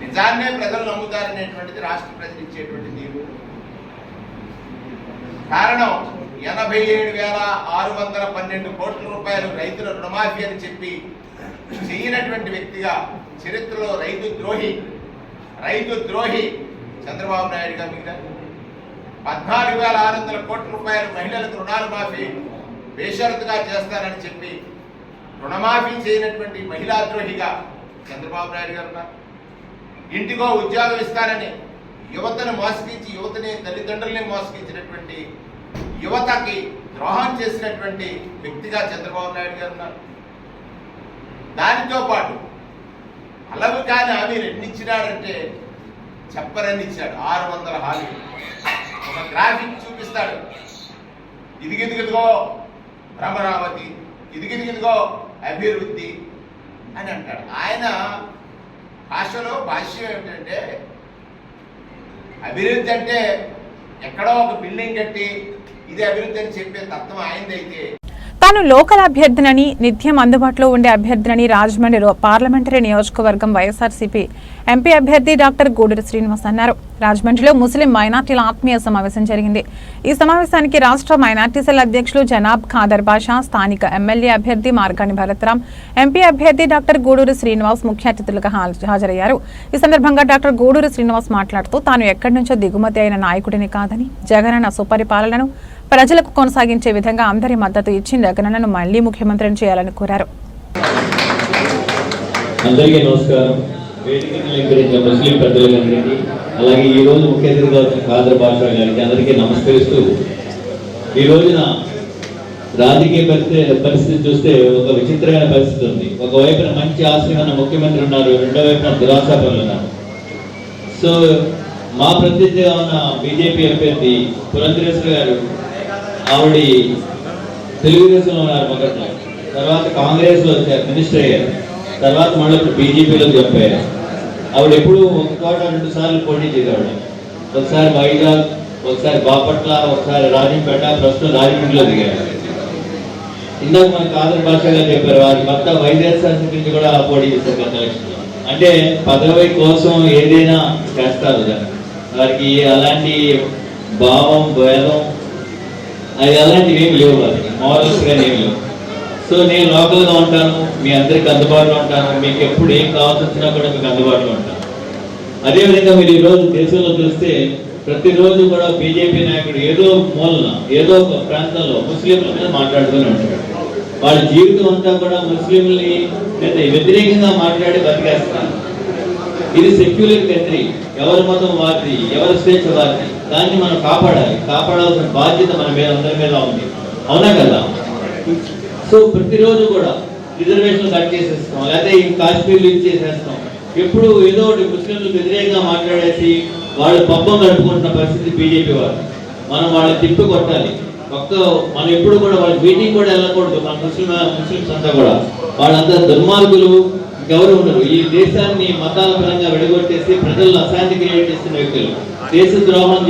నిజాన్నే ప్రజలు నమ్ముతారనేటువంటిది రాష్ట్ర ప్రజలు ఇచ్చేటువంటి తీర్పు. కారణం 87,612 కోట్ల రూపాయలు రైతుల రుణమాఫీ అని చెప్పి చేయనటువంటి వ్యక్తిగా చరిత్రలో రైతు ద్రోహి చంద్రబాబు నాయుడుగా మిగిలారు. 14,600 కోట్ల రూపాయలు మహిళలకు రుణాలు మాఫీ బేషరతుగా చేస్తారని చెప్పి రుణమాఫీ చేయనటువంటి మహిళా ద్రోహిగా చంద్రబాబు నాయుడు గారు ఉన్నారు. ఇంటికో ఉద్యోగం ఇస్తారని యువతను మోసగించి, యువతని తల్లిదండ్రుల్ని మోసగించినటువంటి, యువతకి ద్రోహం చేసినటువంటి వ్యక్తిగా చంద్రబాబు నాయుడు గారు ఉన్నారు. దానితో పాటు అలవు కాని హామీలు ఎన్ని ఇచ్చినాడంటే చెప్పరని ఇచ్చాడు. 600 హామీలు. ఒక గ్రాఫిక్ చూపిస్తాడు, ఇదిగిదిగిదిగో భ్రమరావతి, ఇదిగిదిగిదిగో అభివృద్ధి అని అంటాడు. ఆయన భాష్యం ఏమిటంటే అభివృద్ధి అంటే ఎక్కడో ఒక బిల్డింగ్ కట్టి ఇది అభివృద్ధి అని చెప్పే తత్వం ఆయనదైతే, తాను లోకల్ అభ్యర్థినని, నిత్యం అందుబాటులో ఉండే అభ్యర్థినని రాజమండ్రి పార్లమెంటరీ నియోజకవర్గం వైఎస్ఆర్సీపీ ఎంపీ అభ్యర్థి డాక్టర్ గూడూరి శ్రీనివాస్ అన్నారు. రాజమండ్రిలో ముస్లిం మైనార్టీల ఆత్మీయ సమావేశం జరిగింది. ఈ సమావేశానికి రాష్ట్ర మైనార్టీ సెల్ అధ్యక్షులు జనాబ్ ఖాదర్ బాషా, స్థానిక ఎమ్మెల్యే అభ్యర్థి మార్గాని భరత్రాం, ఎంపీ అభ్యర్థి డాక్టర్ గూడూరి శ్రీనివాస్ ముఖ్య అతిథులుగా హాజరయ్యారు. ఈ సందర్భంగా డాక్టర్ గూడూరి శ్రీనివాస్ మాట్లాడుతూ తాను ఎక్కడి నుంచో దిగుమతి అయిన నాయకుడిని కాదని, జగనన్న సుపరిపాలనను ప్రజలకు కొనసాగించే విధంగా అందరి మద్దతు ఇచ్చి జగనన్నను మళ్లీ ముఖ్యమంత్రిని చేయాలని కోరారు. అందరికీ నమస్కారం. వేదికను ముస్లిం పెద్దలందరికీ, అలాగే ఈ రోజు ముఖ్య అతిథిగా వచ్చిన ఖాదర్ బాషా గారికి అందరికీ నమస్కరిస్తూ, ఈ రోజున రాజకీయ పరిస్థితి చూస్తే ఒక విచిత్రమైన పరిస్థితి ఉంది. ఒకవైపున మంచి ఆశయమైన ముఖ్యమంత్రి ఉన్నారు, రెండో వైపున దురాశాపరులు ఉన్నారు. సో మా ప్రతినిధిగా ఉన్న బీజేపీ అభ్యర్థి పురంధరేశ్వరి గారు, ఆవిడ తెలుగుదేశంలో ఉన్నారు మొదట్లో, తర్వాత కాంగ్రెస్లో వచ్చారు, మినిస్టర్ అయ్యారు, తర్వాత మళ్ళీ ఇప్పుడు బీజేపీలో చెప్పారు. ఆవిడ ఎప్పుడు ఒక చోట 2 సార్లు పోటీ చేసేవాడు. ఒకసారి వైజాగ్, ఒకసారి బాపట్ల, ఒకసారి రాజంపేట, ప్రస్తుతం రాజమండ్రిలో దిగారు. ఇందాక మన ఖాదర్ బాషా గారు చెప్పారు, వారి భర్త వైఎస్ఆర్ నుంచి కూడా పోటీ చేశారు గత ఎలక్షన్లో. అంటే పదవి కోసం ఏదైనా చేస్తారు. వారికి అలాంటి భావం భేదం అది అలాంటివి ఏమి లేవు, వారికి మారల్స్ కానీ ఏమి లేవు. సో నేను లోకల్గా ఉంటాను, మీ అందరికి అందుబాటులో ఉంటాను, మీకు ఎప్పుడు ఏం కావాల్సి వచ్చినా కూడా మీకు అందుబాటులో ఉంటాను. అదేవిధంగా మీరు ఈరోజు దేశంలో చూస్తే ప్రతిరోజు కూడా బీజేపీ నాయకుడు ఏదో మూలన ఏదో ఒక ప్రాంతంలో ముస్లింల మీద మాట్లాడుతూనే ఉంటాడు. వాళ్ళ జీవితం అంతా కూడా ముస్లింలని వ్యతిరేకంగా మాట్లాడి బతికేస్తారు. ఇది సెక్యులర్ కంట్రీ, ఎవరి మతం వారిది, ఎవరి స్వేచ్ఛ వారిది. దాన్ని మనం కాపాడాల్సిన బాధ్యత మన మీద అందరి మీద ఉంది, అవునా కదా? సో ప్రతిరోజు కూడా రిజర్వేషన్లు కట్ చేసేస్తాం, లేకపోతే ఈ కాశ్మీర్లు ఇచ్చేసేస్తాం. ఎప్పుడు ఏదో ఒకటి ముస్లింలకు వ్యతిరేకంగా మాట్లాడేసి వాళ్ళు పబ్బం గడుపుకుంటున్న పరిస్థితి బీజేపీ వారు. మనం వాళ్ళని తిప్పి కొట్టాలి. మనం ఎప్పుడు కూడా వాళ్ళ మీటింగ్ కూడా వెళ్ళకూడదు. మన ముస్లిమ్స్ అంతా కూడా వాళ్ళంతా దుర్మార్గులు, ఎవరు ఉండరు. ఈ దేశాన్ని మతాల పరంగా విడగొట్టేసి ప్రజలను అశాంతి క్రియేట్ చేస్తున్న వ్యక్తులు, దేశ ద్రోహం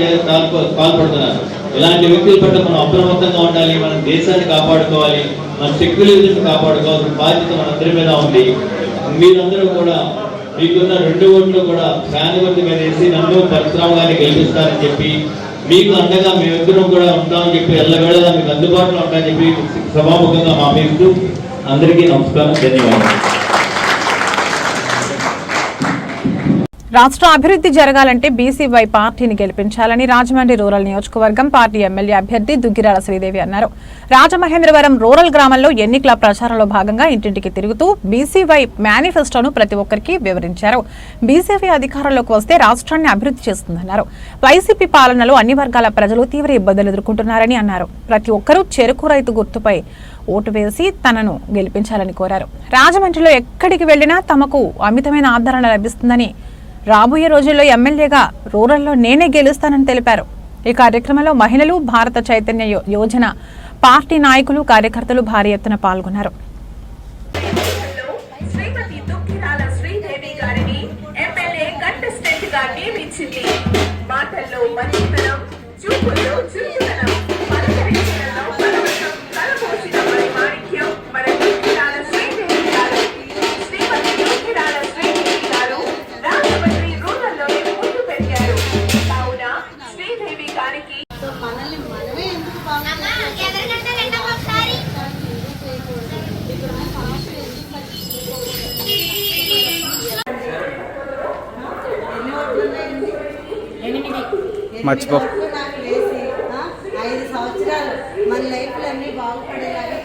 పాల్పడుతున్నారు. ఇలాంటి వ్యక్తుల పట్ల మనం అప్రమత్తంగా ఉండాలి. మనం దేశాన్ని కాపాడుకోవాలి, మన సెక్యులరిజం కాపాడుకోవాల్సిన బాధ్యత మనందరి మీద ఉంది. మీరందరూ కూడా మీకున్న 2 ఓట్లు కూడా ఫ్యాన్ గుర్తు మీద వేసి నన్ను పరశురామ్ గారిని గెలిపిస్తారని చెప్పి, మీకు అండగా మేమిద్దరం కూడా ఉంటామని చెప్పి, ఎల్లవేళలా మీకు అందుబాటులో ఉంటామని చెప్పి సభాముఖంగా మాట్లాడుతూ అందరికీ నమస్కారం, ధన్యవాదాలు. రాష్ట్ర అభివృద్ధి జరగాలంటే బీసీవై పార్టీని గెలిపించాలని రాజమండ్రి రూరల్ నియోజకవర్గం పార్టీ ఎమ్మెల్యే అభ్యర్థి దుగ్గిరాల శ్రీదేవి అన్నారు. రాజమహేంద్రవరం రూరల్ గ్రామంలో ఎన్నికల ప్రచారంలో భాగంగా ఇంటింటికి తిరుగుతూ బీసీవై మేనిఫెస్టోను ప్రతి ఒక్కరికి వివరించారు. బీసీవై అధికారంలోకి వస్తే రాష్ట్రాన్ని అభివృద్ధి చేస్తుందన్నారు. వైసీపీ పాలనలో అన్ని వర్గాల ప్రజలు తీవ్ర ఇబ్బందులు ఎదుర్కొంటున్నారని అన్నారు. ప్రతి ఒక్కరూ చెరుకు రైతు గుర్తుపై ఓటు వేసి తనను గెలిపించాలని కోరారు. రాజమండ్రిలో ఎక్కడికి వెళ్లినా తమకు అమితమైన ఆదరణ లభిస్తుందని, రాబోయే రోజుల్లో ఎమ్మెల్యేగా రూరల్లో నేనే గెలుస్తానని తెలిపారు. ఈ కార్యక్రమంలో మహిళలు, భారత చైతన్య యోజన పార్టీ నాయకులు, కార్యకర్తలు భారీ ఎత్తున పాల్గొన్నారు. మర్చిపో 5 సంవత్సరాలు మన లైఫ్లు అన్నీ బాగుపడేలాగా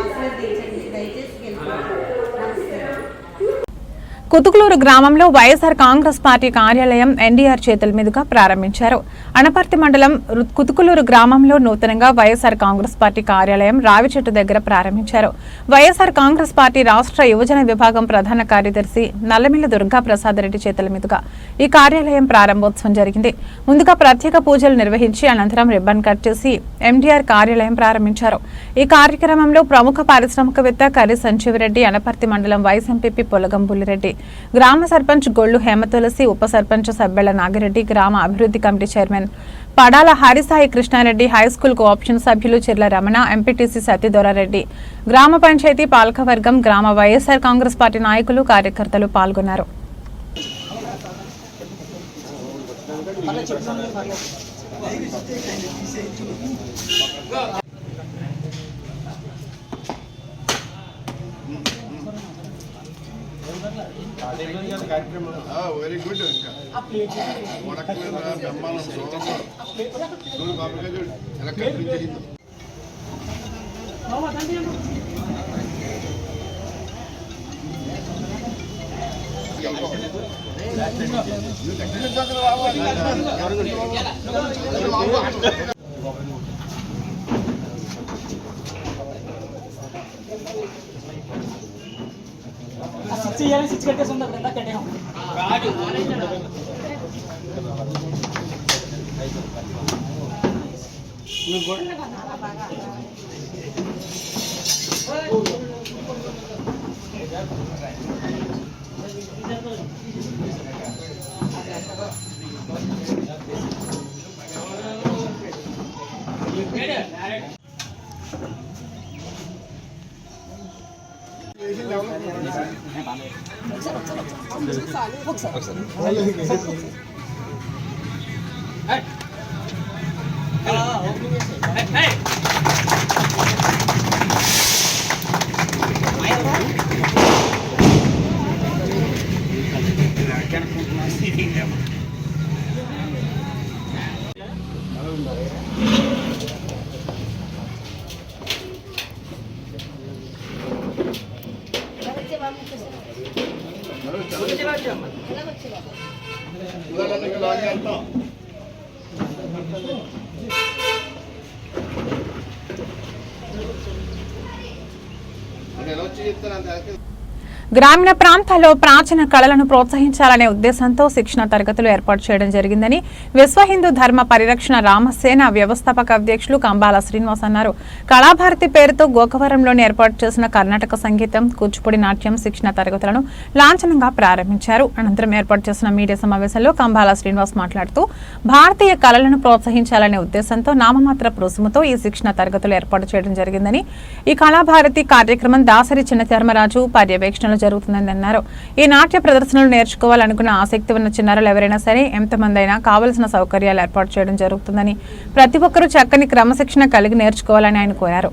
ఆశీర్వదించండి, దయచేసి గెలుపు. కుతుకులూరు గ్రామంలో వైఎస్ఆర్ కాంగ్రెస్ పార్టీ కార్యాలయం ఎన్డీఆర్ చేతుల మీదుగా ప్రారంభించారు. అనపర్తి మండలం కుతుకులూరు గ్రామంలో నూతనంగా వైఎస్ఆర్ కాంగ్రెస్ పార్టీ కార్యాలయం రావి చెట్టు దగ్గర ప్రారంభించారు. వైఎస్ఆర్ కాంగ్రెస్ పార్టీ రాష్ట్ర యువజన విభాగం ప్రధాన కార్యదర్శి నల్లమిల్లి దుర్గా ప్రసాద్ రెడ్డి చేతుల మీదుగా ఈ కార్యాలయం ప్రారంభోత్సవం జరిగింది. ముందుగా ప్రత్యేక పూజలు నిర్వహించి అనంతరం రిబ్బన్ కట్ చేసి ఎండీఆర్ కార్యాలయం ప్రారంభించారు. ఈ కార్యక్రమంలో ప్రముఖ పారిశ్రామికవేత్త కర్రి సంజీవరెడ్డి, అనపర్తి మండలం వైస్ ఎంపీపీ పొలగం బుల్లిరెడ్డి, గ్రామ సర్పంచ్ గొళ్లు హేమతులసి, ఉప సర్పంచ్ సబ్బెళ్ల నాగిరెడ్డి, గ్రామ అభివృద్ధి committee chairman Padala Harisai Krishnareddy, high school cooption సభ్యులు చిర్ల రమణ, ఎంపీటీసీ సత్యదోరారెడ్డి, గ్రామ పంచాయతీ పాలకవర్గం, గ్రామ వైఎస్ఆర్ కాంగ్రెస్ పార్టీ నాయకులు, కార్యకర్తలు పాల్గొన్నారు. Very good. సిక్స్ కట్టేసి ఉంటుంది ఎంత కట్టే గ్రామీణ ప్రాంతాల్లో ప్రాచీన కళలను ప్రోత్సహించాలనే ఉద్దేశంతో శిక్షణ తరగతులు ఏర్పాటు చేయడం జరిగిందని విశ్వ హిందూ ధర్మ పరిరక్షణ రామసేన వ్యవస్థాపక అధ్యక్షులు కంబాల శ్రీనివాస్ అన్నారు. కళాభారతి పేరుతో గోకవరంలోని ఏర్పాటు చేసిన కర్ణాటక సంగీతం, కూచిపూడి నాట్యం శిక్షణ తరగతులను లాంఛనంగా ప్రారంభించారు. అనంతరం ఏర్పాటు చేసిన మీడియా సమావేశంలో కంబాల శ్రీనివాస్ మాట్లాడుతూ భారతీయ కళలను ప్రోత్సహించాలనే ఉద్దేశంతో నామమాత్ర రుసుముతో ఈ శిక్షణ తరగతులు ఏర్పాటు చేయడం జరిగిందని, ఈ కళాభారతి కార్యక్రమం దాసరి చిన్నధర్మరాజు పర్యవేక్షణలో జరుగుతుందని అన్నారు. ఈ నాట్య ప్రదర్శనలు నేర్చుకోవాలనుకున్న ఆసక్తి ఉన్న చిన్నారులు ఎవరైనా సరే ఎంతమంది అయినా కావలసిన సౌకర్యాలు ఏర్పాటు చేయడం జరుగుతుందని, ప్రతి ఒక్కరూ చక్కని క్రమశిక్షణ కలిగి నేర్చుకోవాలని ఆయన కోరారు.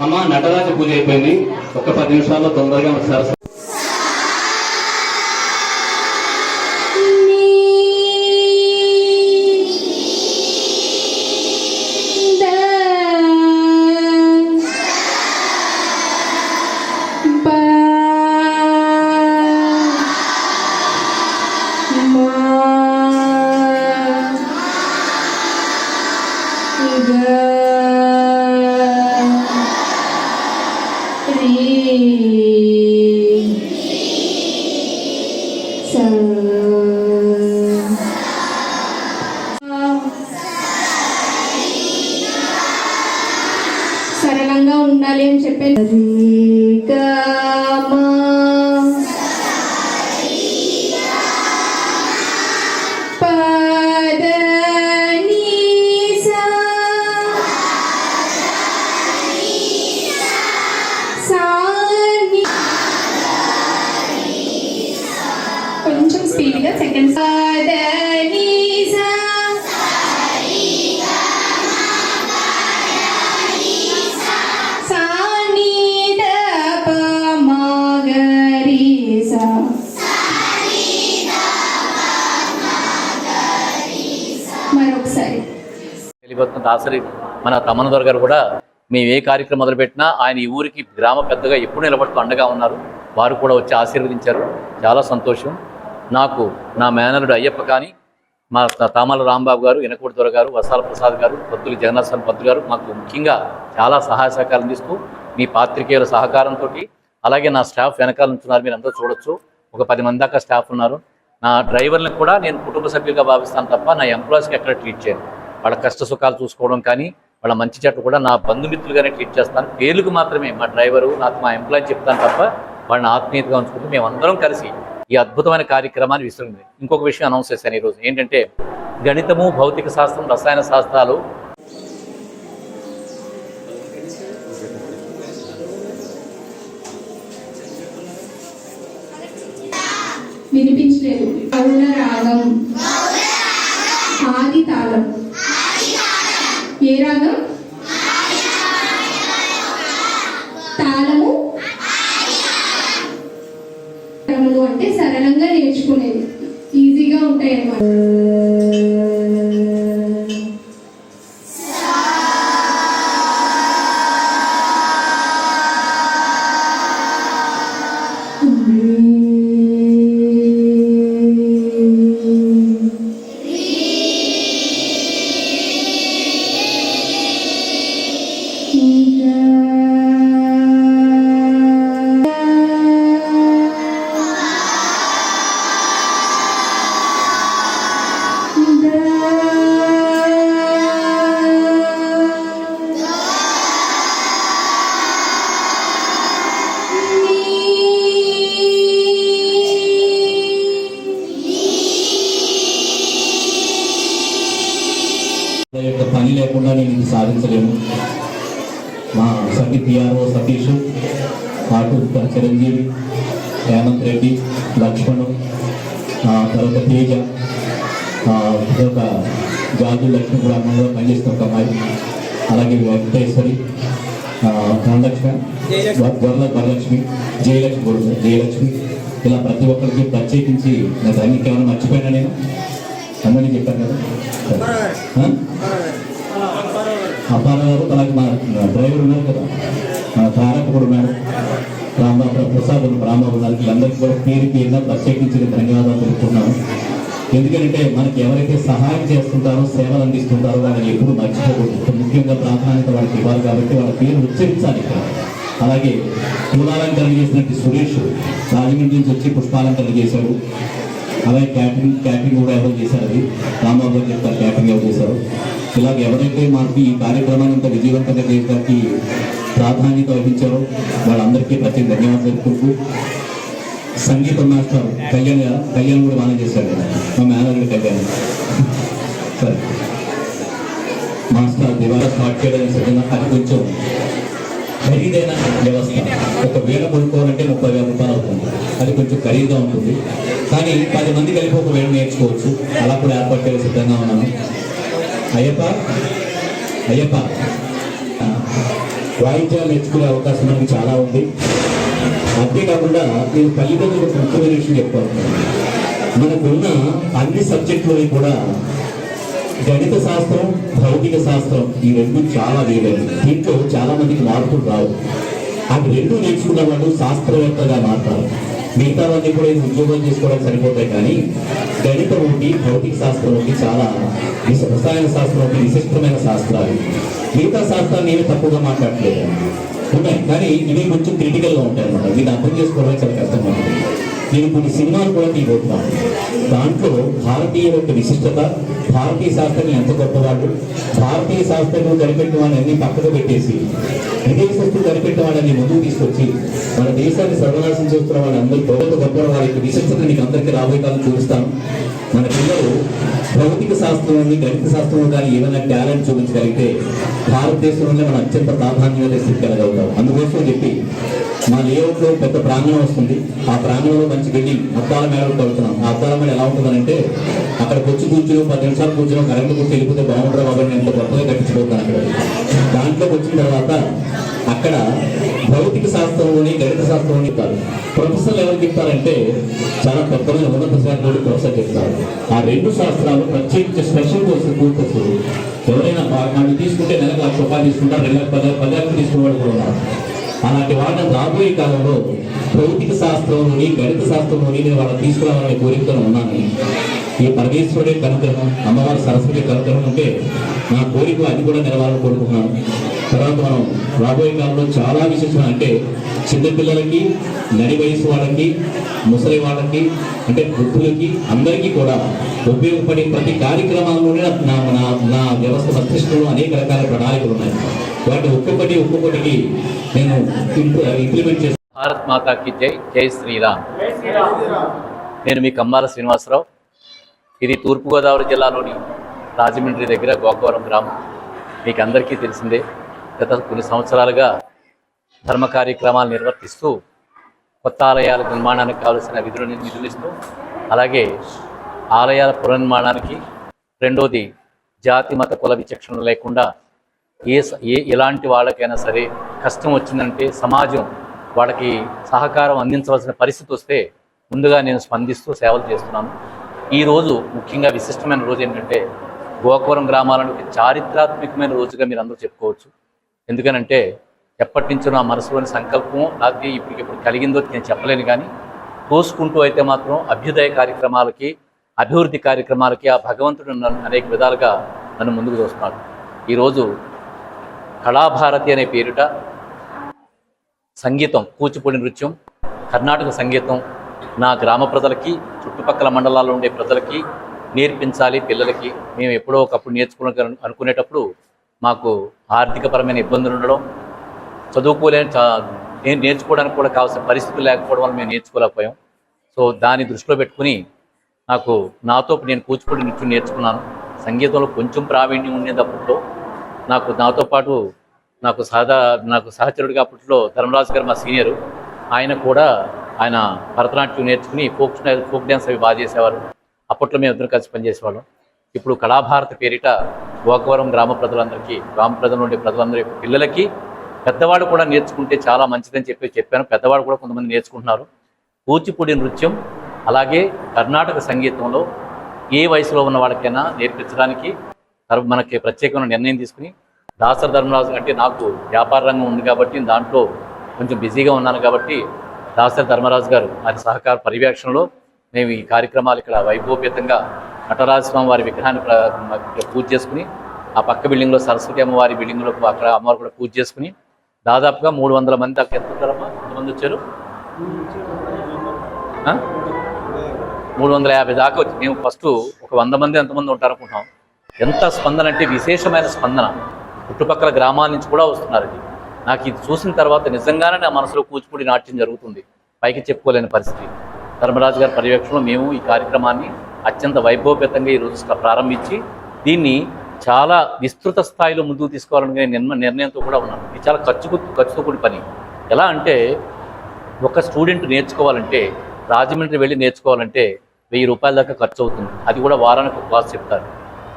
అమ్మ నటరాజ పూజ అయిపోయింది. ఒక 10 నిమిషాల్లో తొందరగా సరస్సు రీ చేయాలి అని చెప్పాను. కొంచెం స్పీడ్గా సెకండ్స్. మరొకసారి దాసరి మన తమ్మనదొర గారు కూడా మేము ఏ కార్యక్రమం మొదలుపెట్టినా ఆయన ఈ ఊరికి గ్రామ పెద్దగా ఎప్పుడు నిలబడుతూ అండగా ఉన్నారు. వారు కూడా వచ్చి ఆశీర్వదించారు. చాలా సంతోషం. నాకు నా మేనలుడు అయ్యప్ప కానీ, మా తామల రాంబాబు గారు, ఎనకోటి దొర గారు, వసాల ప్రసాద్ గారు, పత్తులు జగన్నాథ్ స్వామి పంతులు గారు మాకు ముఖ్యంగా చాలా సహాయ సహకారం అందిస్తూ మీ పాత్రికేయుల సహకారంతో, అలాగే నా స్టాఫ్ వెనకాల ఉంటున్నారు. మీరు అందరూ చూడొచ్చు, ఒక 10 మంది దాకా స్టాఫ్ ఉన్నారు. నా డ్రైవర్లకు కూడా నేను కుటుంబ సభ్యులుగా భావిస్తాను తప్ప నా ఎంప్లాయీస్కి ఎక్కడ ట్రీట్ చేయను. వాళ్ళ కష్ట సుఖాలు చూసుకోవడం కానీ వాళ్ళ మంచి చెట్టు కూడా నా బంధుమిత్రులుగానే ట్రీట్ చేస్తాను. పేర్లకు మాత్రమే మా డ్రైవరు నాకు మా ఎంప్లాయీ చెప్తాను తప్ప వాళ్ళని ఆత్మీయతగా ఉంచుకుంటూ మేమందరం కలిసి ఈ అద్భుతమైన కార్యక్రమాన్ని విస్తరించింది. ఇంకొక విషయం అనౌన్స్ చేశాను ఈరోజు ఏంటంటే, గణితము, భౌతిక శాస్త్రం, రసాయన శాస్త్రాలు వినిపించలేదు. పౌల రాగం, ఆది తాళం. ఏ రాగం? తాళము అంటే సరళంగా నేర్చుకునేది, ఈజీగా ఉంటాయి అన్నమాట. పని లేకుండా నేను ఇది సాధించలేను. మా సఖి పిఆర్ఓ సతీష్, ఆటు చిరంజీవి, హేమంత్ రెడ్డి, లక్ష్మణు, తర్వాత తేజ, ఒక జాదు లక్ష్మి గ్రామంలో పనిచేసిన ఒక అమ్మాయి, అలాగే వెంకటేశ్వరి, ధనలక్ష్మి, వరలక్ష్మి, జయలక్ష్మి, ఇలా ప్రతి ఒక్కరికి ప్రత్యేకించి నాకు అన్ని కేవలం మర్చిపోయినా నేను అందరినీ చెప్పాను కదా. అప్పారావు గారు, అలాగే మా డ్రైవర్ ఉన్నారు కదా, మన తారక్ కూడా ఉన్నారు, రాంబాబు ప్రసాద్ రాంబాబు ఉన్నారు. వీళ్ళందరికీ కూడా పేరున ప్రత్యేకించి ధన్యవాదాలు తెలుపుతున్నాను. ఎందుకంటే మనకి ఎవరైతే సహాయం చేస్తుంటారో, సేవలు అందిస్తుంటారో వాళ్ళని ఎప్పుడు మర్చిపోకూడదు. ముఖ్యంగా ప్రాధాన్యత వాళ్ళకి ఇవ్వాలి కాబట్టి వాళ్ళ పేరు ఉచ్చరించాలి ఇక్కడ. అలాగే పూలాలంకరణ చేసినట్టు సురేష్ రాజమండ్రి నుంచి వచ్చి పుష్పాలంకరణ చేశాడు. అలాగే క్యాటరింగ్ కూడా ఎవరు చేశారు, అది రాంబాబు గారు చెప్తారు క్యాటరింగ్ ఎవరు చేశారు. ఇలాగ ఎవరైతే మనకి ఈ కార్యక్రమాన్ని ఇంత విజయవంతంగా చేయడానికి ప్రాధాన్యత వహించారో వాళ్ళందరికీ ప్రత్యేక ధన్యవాదాలు తెలుపుకుంటూ, సంగీతం మాస్టర్ కళ్యాణ్ కూడా బాగా చేశాడు కదా, మా మేనేజర్ కళ్యాణ్ సరే మాస్టర్ దివాళ స్టార్ట్ చేయడానికి సిద్ధంగా. అది కొంచెం ఖరీదైన వ్యవస్థ. ఒక వేళ కొనుక్కోవాలంటే 30,000 రూపాయలు అవుతుంది. అది కొంచెం ఖరీదుగా ఉంటుంది. కానీ 10 మంది కలిపి ఒక వేళ నేర్చుకోవచ్చు. అలా కూడా ఏర్పాటు చేయడం సిద్ధంగా ఉన్నాను. అయ్యప్ప వాయిద్యాలు నేర్చుకునే అవకాశం మనకి చాలా ఉంది. అంతేకాకుండా నేను తల్లిదండ్రులకు ముఖ్యమైన విషయం చెప్పాను. మనకున్న అన్ని సబ్జెక్టులని కూడా గణిత శాస్త్రం, భౌతిక శాస్త్రం ఈ రెండు చాలా వేరైనవి. దీంట్లో చాలా మందికి మార్పులు రావు. అవి రెండు నేర్చుకున్న వాళ్ళు శాస్త్రవేత్తగా మారుతారు. మిగతావన్నీ కూడా ఉద్యోగం చేసుకోవడానికి సరిపోతాయి. కానీ గణితం ఒకటి, భౌతిక శాస్త్రం ఒకటి, చాలా రసాయన శాస్త్రం ఒకటి విశిష్టమైన శాస్త్రాలు. మిగతా శాస్త్రాన్ని ఏమి తప్పుగా మాట్లాడలేదు ఉన్నాయి, కానీ ఇవి కొంచెం క్రిటికల్గా ఉంటాయి అన్నమాట. దీన్ని అర్థం చేసుకోవడానికి చాలా కష్టంగా ఉంటుంది. నేను కొన్ని సినిమాలు కూడా తీయబోతున్నాను. దాంట్లో భారతీయ యొక్క విశిష్టత, భారతీయ శాస్త్రం ఎంత గొప్పవాళ్ళు, భారతీయ శాస్త్రం కనిపెట్టిన వాళ్ళని పక్కకు పెట్టేసి విదేశస్తులు కనిపెట్టిన వాళ్ళని ముందుకు తీసుకొచ్చి మన దేశాన్ని సర్వనాశనం చేస్తున్న వాళ్ళందరూ ప్రభుత్వ గొప్ప వాళ్ళ యొక్క విశిష్టత నీకు అందరికీ రాబోయే కాలం చూపిస్తాను. మన పిల్లలు భౌతిక శాస్త్రంలోని గణిత శాస్త్రంలో కానీ ఏమైనా టాలెంట్ చూపించగలిగితే భారతదేశంలోనే మనం అత్యంత ప్రాధాన్యత స్థితికెళ్ళగలుగుతాం. అందుకోసం చెప్పి మా లేఅవుట్లో పెద్ద ప్రాంగణం వస్తుంది. ఆ ప్రాంగణంలో మంచి బిల్డింగ్ అద్దాల మేడలు కలుగుతున్నాం. ఆ అద్దాల మేడ ఎలా ఉంటుందంటే అక్కడికి వచ్చి కూర్చుని 10 నిమిషాలు కూర్చుని కరెంటు కూర్చొని వెళ్ళిపోతే బాగుంటారు కాబట్టి నేను కొత్తగా కట్టించుకోతాను. అక్కడ దాంట్లోకి వచ్చిన తర్వాత అక్కడ భౌతిక శాస్త్రంలోని గణిత శాస్త్రంలోని చెప్తారు. ప్రొఫెసర్లు ఎవరు చెప్తారంటే చాలా పెద్దమైన ఉన్నత శాఖలోని ప్రొఫెసర్ చెప్తారు. ఆ 2 శాస్త్రాలు ప్రత్యేకించి స్పెషల్ కోర్సు కూర్చొస్తారు. ఎవరైనా వాళ్ళు తీసుకుంటే నెలకు ₹1,00,000 తీసుకుంటారు, 2,10,000 తీసుకునేవాడు కూడా ఉన్నారు. అలాంటి వాళ్ళని రాబోయే కాలంలో భౌతిక శాస్త్రంలోని గణిత శాస్త్రంలోని నేను వాళ్ళని తీసుకురావాలనే కోరికతో ఉన్నాను. ఈ పరమేశ్వరుడి కనుగ్రహం, అమ్మవారి సరస్వతి కనుగ్రహం ఉంటే నా కోరిక అది కూడా నెరవేరాలని కోరుకుంటున్నాను. తర్వాత మనం రాబోయే కాలంలో చాలా విశేషం అంటే చిన్నపిల్లలకి, నడి వయసు వాళ్ళకి, ముసలి వాళ్ళకి, అంటే వృద్ధులకి అందరికీ కూడా ఉపయోగపడే ప్రతి కార్యక్రమాల్లోనే నా వ్యవస్థ మస్తిష్కంలో అనేక రకాల ప్రణాళికలు ఉన్నాయి. వాటి ఒక్కొక్కటికి నేను ఇంప్లిమెంట్ చేస్తాను. భారత్ మాతాకి జై, జై శ్రీరామ్. నేను మీ కమ్మాల శ్రీనివాసరావు. ఇది తూర్పుగోదావరి జిల్లాలోని రాజమండ్రి దగ్గర గోకవరం గ్రామం. మీకు అందరికీ తెలిసిందే. గత కొన్ని సంవత్సరాలుగా ధర్మ కార్యక్రమాలు నిర్వర్తిస్తూ కొత్త ఆలయాల నిర్మాణానికి కావలసిన నిధులిస్తూ, అలాగే ఆలయాల పునర్నిర్మాణానికి, రెండోది జాతి మత కుల విచక్షణ లేకుండా ఎలాంటి వాళ్ళకైనా సరే కష్టం వచ్చిందంటే సమాజం వాళ్ళకి సహకారం అందించవలసిన పరిస్థితి వస్తే ముందుగా నేను స్పందిస్తూ సేవలు చేస్తున్నాను. ఈరోజు ముఖ్యంగా విశిష్టమైన రోజు ఏంటంటే గోకవరం గ్రామాలను చారిత్రాత్మకమైన రోజుగా మీరు అందరూ చెప్పుకోవచ్చు. ఎందుకనంటే ఎప్పటి నుంచో నా మనసులోని సంకల్పం నాకు ఇప్పటికిప్పుడు కలిగిందో నేను చెప్పలేను, కానీ తోసుకుంటూ అయితే మాత్రం అభ్యుదయ కార్యక్రమాలకి, అభివృద్ధి కార్యక్రమాలకి ఆ భగవంతుడు నన్ను అనేక విధాలుగా నన్ను ముందుకు తోస్తున్నాడు. ఈరోజు కళాభారతి అనే పేరిట సంగీతం, కూచిపూడి నృత్యం, కర్ణాటక సంగీతం నా గ్రామ ప్రజలకి, చుట్టుపక్కల మండలాల్లో ఉండే ప్రజలకి నేర్పించాలి. పిల్లలకి మేము ఎప్పుడో ఒకప్పుడు అనుకునేటప్పుడు మాకు ఆర్థికపరమైన ఇబ్బందులు ఉండడం, నేను నేర్చుకోవడానికి కూడా కావాల్సిన పరిస్థితులు లేకపోవడం వల్ల మేము నేర్చుకోలేకపోయాం. సో దాన్ని దృష్టిలో పెట్టుకుని నాతో నేను కూచిపూడి నృత్యం నేర్చుకున్నాను. సంగీతంలో కొంచెం ప్రావీణ్యం ఉండేటప్పట్లో నాతో పాటు నాకు సహచరుడిగా అప్పట్లో ధర్మరాజు గారు మా సీనియరు, ఆయన భరతనాట్యం నేర్చుకుని ఫోక్ డ్యాన్స్ అవి బాగా చేసేవారు. అప్పట్లో మేము ఇద్దరు కలిసి పనిచేసేవాళ్ళం. ఇప్పుడు కళాభారతి పేరిట గోకవరం గ్రామ ప్రజలు ఉండే ప్రజలందరి యొక్క పిల్లలకి పెద్దవాడు కూడా నేర్చుకుంటే చాలా మంచిదని చెప్పాను. పెద్దవాడు కూడా కొంతమంది నేర్చుకుంటున్నారు. కూచిపూడి నృత్యం అలాగే కర్ణాటక సంగీతంలో ఏ వయసులో ఉన్న వాళ్ళకైనా నేర్పించడానికి మనకి ప్రత్యేకమైన నిర్ణయం తీసుకుని దాసరి ధర్మరాజు అంటే నాకు వ్యాపార రంగం ఉంది కాబట్టి దాంట్లో కొంచెం బిజీగా ఉన్నాను కాబట్టి దాసరి ధర్మరాజు గారు ఆయన సహకార పర్యవేక్షణలో మేము ఈ కార్యక్రమాలు ఇక్కడ వైభవపేతంగా నటరాజస్వామి వారి విగ్రహాన్ని పూజ చేసుకుని, ఆ పక్క బిల్డింగ్లో సరస్వతి అమ్మవారి బిల్డింగ్లో అక్కడ అమ్మవారు కూడా పూజ చేసుకుని దాదాపుగా 300 మంది దాకా ఎంతమంది వచ్చారు? 350 దాకా వచ్చి మేము ఫస్ట్ ఒక 100 మంది ఎంతమంది ఉంటారనుకుంటాం. ఎంత స్పందన అంటే విశేషమైన స్పందన, చుట్టుపక్కల గ్రామాల నుంచి కూడా వస్తున్నారు. నాకు ఇది చూసిన తర్వాత నిజంగానే నా మనసులో కూచిపూడి నాట్యం జరుగుతుంది, పైకి చెప్పుకోలేని పరిస్థితి. ధర్మరాజు గారి పర్యవేక్షణలో మేము ఈ కార్యక్రమాన్ని అత్యంత వైభవపేతంగా ఈరోజు ప్రారంభించి దీన్ని చాలా విస్తృత స్థాయిలో ముందుకు తీసుకోవాలని నిర్ణయంతో కూడా ఉన్నాను. ఇది చాలా ఖర్చుతో కూడిన పని. ఎలా అంటే ఒక స్టూడెంట్ నేర్చుకోవాలంటే, రాజమండ్రి వెళ్ళి నేర్చుకోవాలంటే ₹1000 దాకా ఖర్చు అవుతుంది. అది కూడా వారానికి ఒక క్లాస్ చెప్తారు.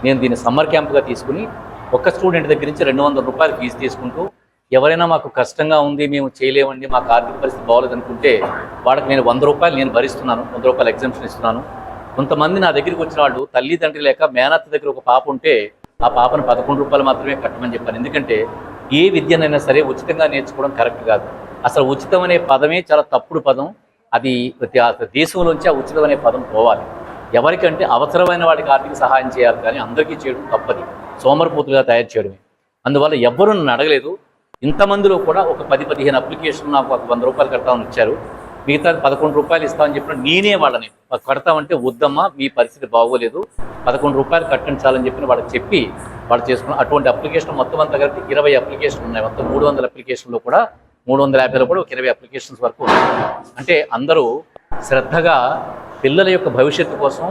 నేను దీన్ని సమ్మర్ క్యాంప్గా తీసుకుని ఒక్క స్టూడెంట్ దగ్గర నుంచి ₹200 ఫీజు తీసుకుంటూ, ఎవరైనా మాకు కష్టంగా ఉంది, మేము చేయలేమండి, మాకు ఆర్థిక పరిస్థితి బాగోలేదు అనుకుంటే వాళ్ళకి నేను ₹100 నేను భరిస్తున్నాను, ₹100 ఎగ్జామ్షన్ ఇస్తున్నాను. కొంతమంది నా దగ్గరికి వచ్చిన వాళ్ళు తల్లిదండ్రి లేక మేనత్త దగ్గర ఒక పాప ఉంటే ఆ పాపను ₹11 మాత్రమే కట్టమని చెప్పాను. ఎందుకంటే ఏ విద్యనైనా సరే ఉచితంగా నేర్చుకోవడం కరెక్ట్ కాదు. అసలు ఉచితం అనే పదమే చాలా తప్పుడు పదం. అది ప్రతి దేశంలోంచి ఆ ఉచితం అనే పదం పోవాలి. ఎవరికంటే అవసరమైన వాడికి ఆర్థిక సహాయం చేయాలి, కానీ అందరికీ చేయడం తప్పది, సోమరిపోతులుగా తయారు చేయడమే. అందువల్ల ఎవ్వరూ నన్ను అడగలేదు. ఇంతమందిలో కూడా ఒక 10-15 అప్లికేషన్ నాకు ఒక ₹100 కడతామని ఇచ్చారు. మిగతా 11 రూపాయలు ఇస్తామని చెప్పిన నేనే వాళ్ళని కడతామంటే వద్దమ్మా, మీ పరిస్థితి బాగోలేదు, 11 రూపాయలు కట్టించాలని చెప్పిన వాళ్ళకి చెప్పి వాళ్ళు చేసుకున్న అటువంటి అప్లికేషన్ మొత్తం అంతా కలిపి 20 అప్లికేషన్లు ఉన్నాయి. మొత్తం 300 అప్లికేషన్లో కూడా 350లో కూడా ఒక 20 అప్లికేషన్స్ వరకు ఉన్నాయి. అంటే అందరూ శ్రద్ధగా పిల్లల యొక్క భవిష్యత్తు కోసం,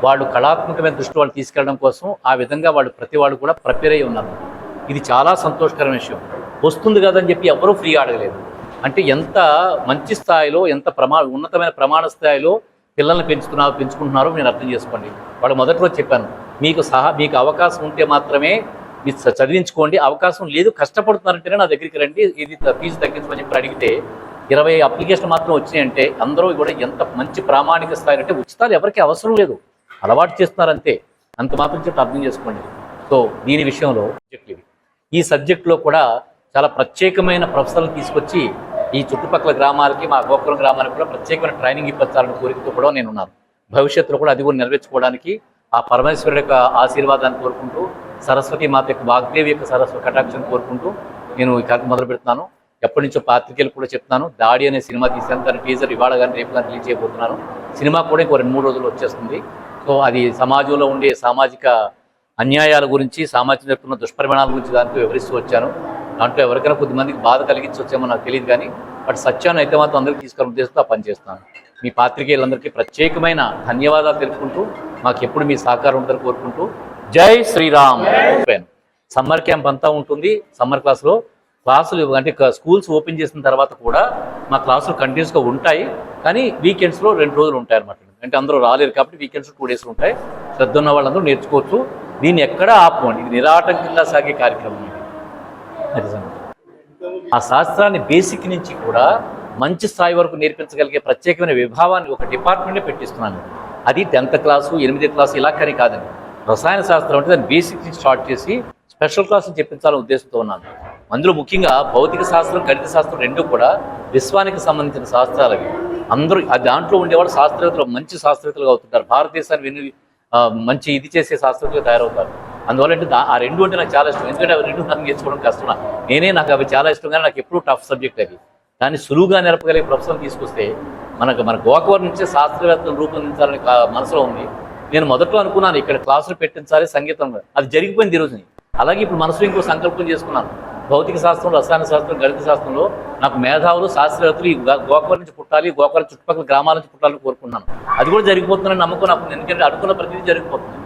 వాళ్ళు కళాత్మకమైన దృష్టి వాళ్ళు తీసుకెళ్ళడం కోసం ఆ విధంగా వాళ్ళు ప్రతి వాళ్ళు కూడా ప్రిపేర్ అయ్యి ఉన్నారు. ఇది చాలా సంతోషకరమైన విషయం. వస్తుంది కదని చెప్పి ఎవరూ ఫ్రీ అడగలేదు. అంటే ఎంత మంచి స్థాయిలో, ఎంత ఉన్నతమైన ప్రమాణ స్థాయిలో పిల్లల్ని పెంచుకుంటున్నారో నేను అర్థం చేసుకోండి. వాళ్ళు మొదటి రోజు చెప్పాను, మీకు అవకాశం ఉంటే మాత్రమే మీరు చదివించుకోండి, అవకాశం లేదు కష్టపడుతున్నారంటేనే నా దగ్గరికి రండి, ఇది ఫీజు తగ్గించమని చెప్పి అడిగితే 20 అప్లికేషన్ మాత్రం వచ్చినాయంటే అందరూ కూడా ఎంత మంచి ప్రామాణిక స్థాయి అంటే ఉచితాలు ఎవరికి అవసరం లేదు, అలవాటు చేస్తున్నారంతే, అంత మాత్రం చెప్పి అర్థం చేసుకోండి. సో దీని విషయంలో ఈ సబ్జెక్టులో కూడా చాలా ప్రత్యేకమైన ప్రొఫెసర్లు తీసుకొచ్చి ఈ చుట్టుపక్కల గ్రామాలకి, మా గోకులం గ్రామానికి కూడా ప్రత్యేకమైన ట్రైనింగ్ ఇప్పించాలని కోరికతో కూడా నేను ఉన్నాను. భవిష్యత్తులో కూడా అది కూడా నెరవేర్చుకోవడానికి ఆ పరమేశ్వరుడు యొక్క ఆశీర్వాదాన్ని కోరుకుంటూ, సరస్వతి మాత యొక్క వాగ్దేవి యొక్క సరస్వతి కటాక్షాన్ని కోరుకుంటూ నేను ఈ కార్యక్రమం మొదలు పెడుతున్నాను. ఎప్పటి నుంచో పాత్రికేయులు కూడా చెప్తున్నాను, దాడి అనే సినిమా తీసాను, దాని టీజర్ ఇవాళ కానీ రేపు కానీ రిలీజ్ చేయబోతున్నాను. సినిమా కూడా ఇంకో 2-3 రోజుల్లో వచ్చేస్తుంది. సో అది సమాజంలో ఉండే సామాజిక అన్యాయాల గురించి, సామాజిక జరుగుతున్న దుష్పరిమాణాల గురించి దాంట్లో వివరిస్తూ వచ్చాను. దాంట్లో ఎవరికైనా కొద్దిమందికి బాధ కలిగించవచ్చేమో నాకు తెలియదు, కానీ బట్ సత్యాన్ని అయితే మాత్రం అందరికీ తీసుకుని ఉద్దేశంతో పనిచేస్తాను. మీ పాత్రికేయులందరికీ ప్రత్యేకమైన ధన్యవాదాలు తెలుపుకుంటూ, మాకు ఎప్పుడు మీ సహకారం ఉంటుందని కోరుకుంటూ, జై శ్రీరామ్. సమ్మర్ క్యాంప్ అంతా ఉంటుంది. సమ్మర్ క్లాసులు అంటే స్కూల్స్ ఓపెన్ చేసిన తర్వాత కూడా మా క్లాసులు కంటిన్యూస్గా ఉంటాయి, కానీ వీకెండ్స్లో 2 రోజులు ఉంటాయి అన్నమాట. అంటే అందరూ రాలేరు కాబట్టి వీకెండ్స్ 2 డేస్ ఉంటాయి. శ్రద్ధ ఉన్న వాళ్ళందరూ నేర్చుకోవచ్చు. దీన్ని ఎక్కడా ఆపండి, ఇది నిరాటంకంగా సాగే కార్యక్రమం. ఇది అది ఆ శాస్త్రాన్ని బేసిక్ నుంచి కూడా మంచి స్థాయి వరకు నేర్పించగలిగే ప్రత్యేకమైన విభావాన్ని ఒక డిపార్ట్మెంటే పెట్టిస్తున్నాను. అది 10th క్లాసు 8th క్లాసు ఇలా కానీ కాదండి. రసాయన శాస్త్రం అంటే దాన్ని బేసిక్ నుంచి స్టార్ట్ చేసి స్పెషల్ క్లాసులు చెప్పించాలని ఉద్దేశంతో ఉన్నాను. అందులో ముఖ్యంగా భౌతిక శాస్త్రం, గణిత శాస్త్రం 2 కూడా విశ్వానికి సంబంధించిన శాస్త్రాలవి. అందరూ దాంట్లో ఉండేవాళ్ళు శాస్త్రవేత్తలు, మంచి శాస్త్రవేత్తలుగా అవుతుంటారు. భారతదేశాన్ని మంచి ఇది చేసే శాస్త్రవేత్తలుగా తయారవుతారు. అందువల్ల అంటే ఆ 2 అంటే నాకు చాలా ఇష్టం. ఎందుకంటే అవి 2 నాకు నేర్చుకోవడం కష్టం. నాకు అవి చాలా ఇష్టం, కానీ నాకు ఎప్పుడూ టఫ్ సబ్జెక్ట్ అవి. దాన్ని సులువుగా నేర్పగలిగే ప్రొఫెసర్ని తీసుకొస్తే మన గోకవరం నుంచే శాస్త్రవేత్తలు రూపొందించాలని మనసులో ఉంది. నేను మొదట్లో అనుకున్నాను ఇక్కడ క్లాసులు పెట్టించాలి సంగీతం, అది జరిగిపోయింది ఈ రోజుని. అలాగే ఇప్పుడు మనసులో ఇంకో సంకల్పం చేసుకున్నాను, భౌతిక శాస్త్రం, రసాయన శాస్త్రం, గణిత శాస్త్రంలో నాకు మేధావులు, శాస్త్రవేత్తలు ఈ గోకవరం నుంచి పుట్టాలి, గోకవరం చుట్టుపక్కల గ్రామాల నుంచి పుట్టాలని కోరుకున్నాను. అది కూడా జరిగిపోతుందని నమ్మకం నాకు, ఎందుకంటే అనుకున్న ప్రతిదీ జరిగిపోతుంది.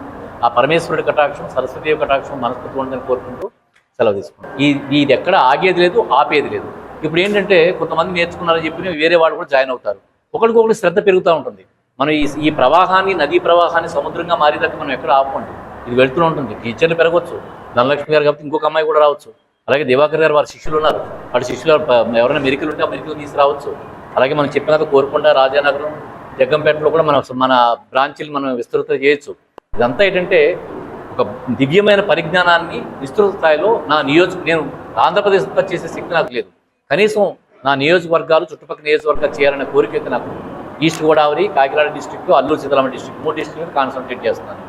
ఆ పరమేశ్వరుడి కటాక్షం, సరస్వతి కటాక్షం మనస్ఫూర్తి ఉందని కోరుకుంటూ సెలవు తీసుకున్నాను. ఇది ఎక్కడ ఆగేది లేదు, ఆపేది లేదు. ఇప్పుడు ఏంటంటే కొంతమంది నేర్చుకున్నారని చెప్పి వేరే వాళ్ళు కూడా జాయిన్ అవుతారు. ఒకరికొకరు శ్రద్ధ పెరుగుతూ ఉంటుంది. మనం ఈ ప్రవాహాన్ని, నదీ ప్రవాహాన్ని సముద్రంగా మారేదాకా మనం ఎక్కడ ఆపండి, ఇది వెళ్తూ ఉంటుంది. టీచర్లు పెరగవచ్చు, ధనలక్ష్మి గారు కాబట్టి ఇంకొక అమ్మాయి కూడా రావచ్చు. అలాగే దివాకర్ గారు వారి శిష్యులు ఉన్నారు, వారి శిష్యులు ఎవరైనా మెరికలు ఉంటే ఆ మెరికలు తీసుకురావచ్చు. అలాగే మనం చెప్పినంత కోరుకుండా రాజానగరం, జగ్గంపేటలో కూడా మన బ్రాంచీలు మనం విస్తృతం చేయొచ్చు. ఇదంతా ఏంటంటే ఒక దివ్యమైన పరిజ్ఞానాన్ని విస్తృత స్థాయిలో నేను ఆంధ్రప్రదేశ్ అంతా చేసే శక్తి నాకు లేదు. కనీసం నా నియోజకవర్గాలు, చుట్టుపక్కల నియోజకవర్గాలు చేయాలనే కోరిక అయితే నాకు East Godavari, Kakinada district, Alluri Sitaramaraju district 3 district concentrate చేస్తున్నాను.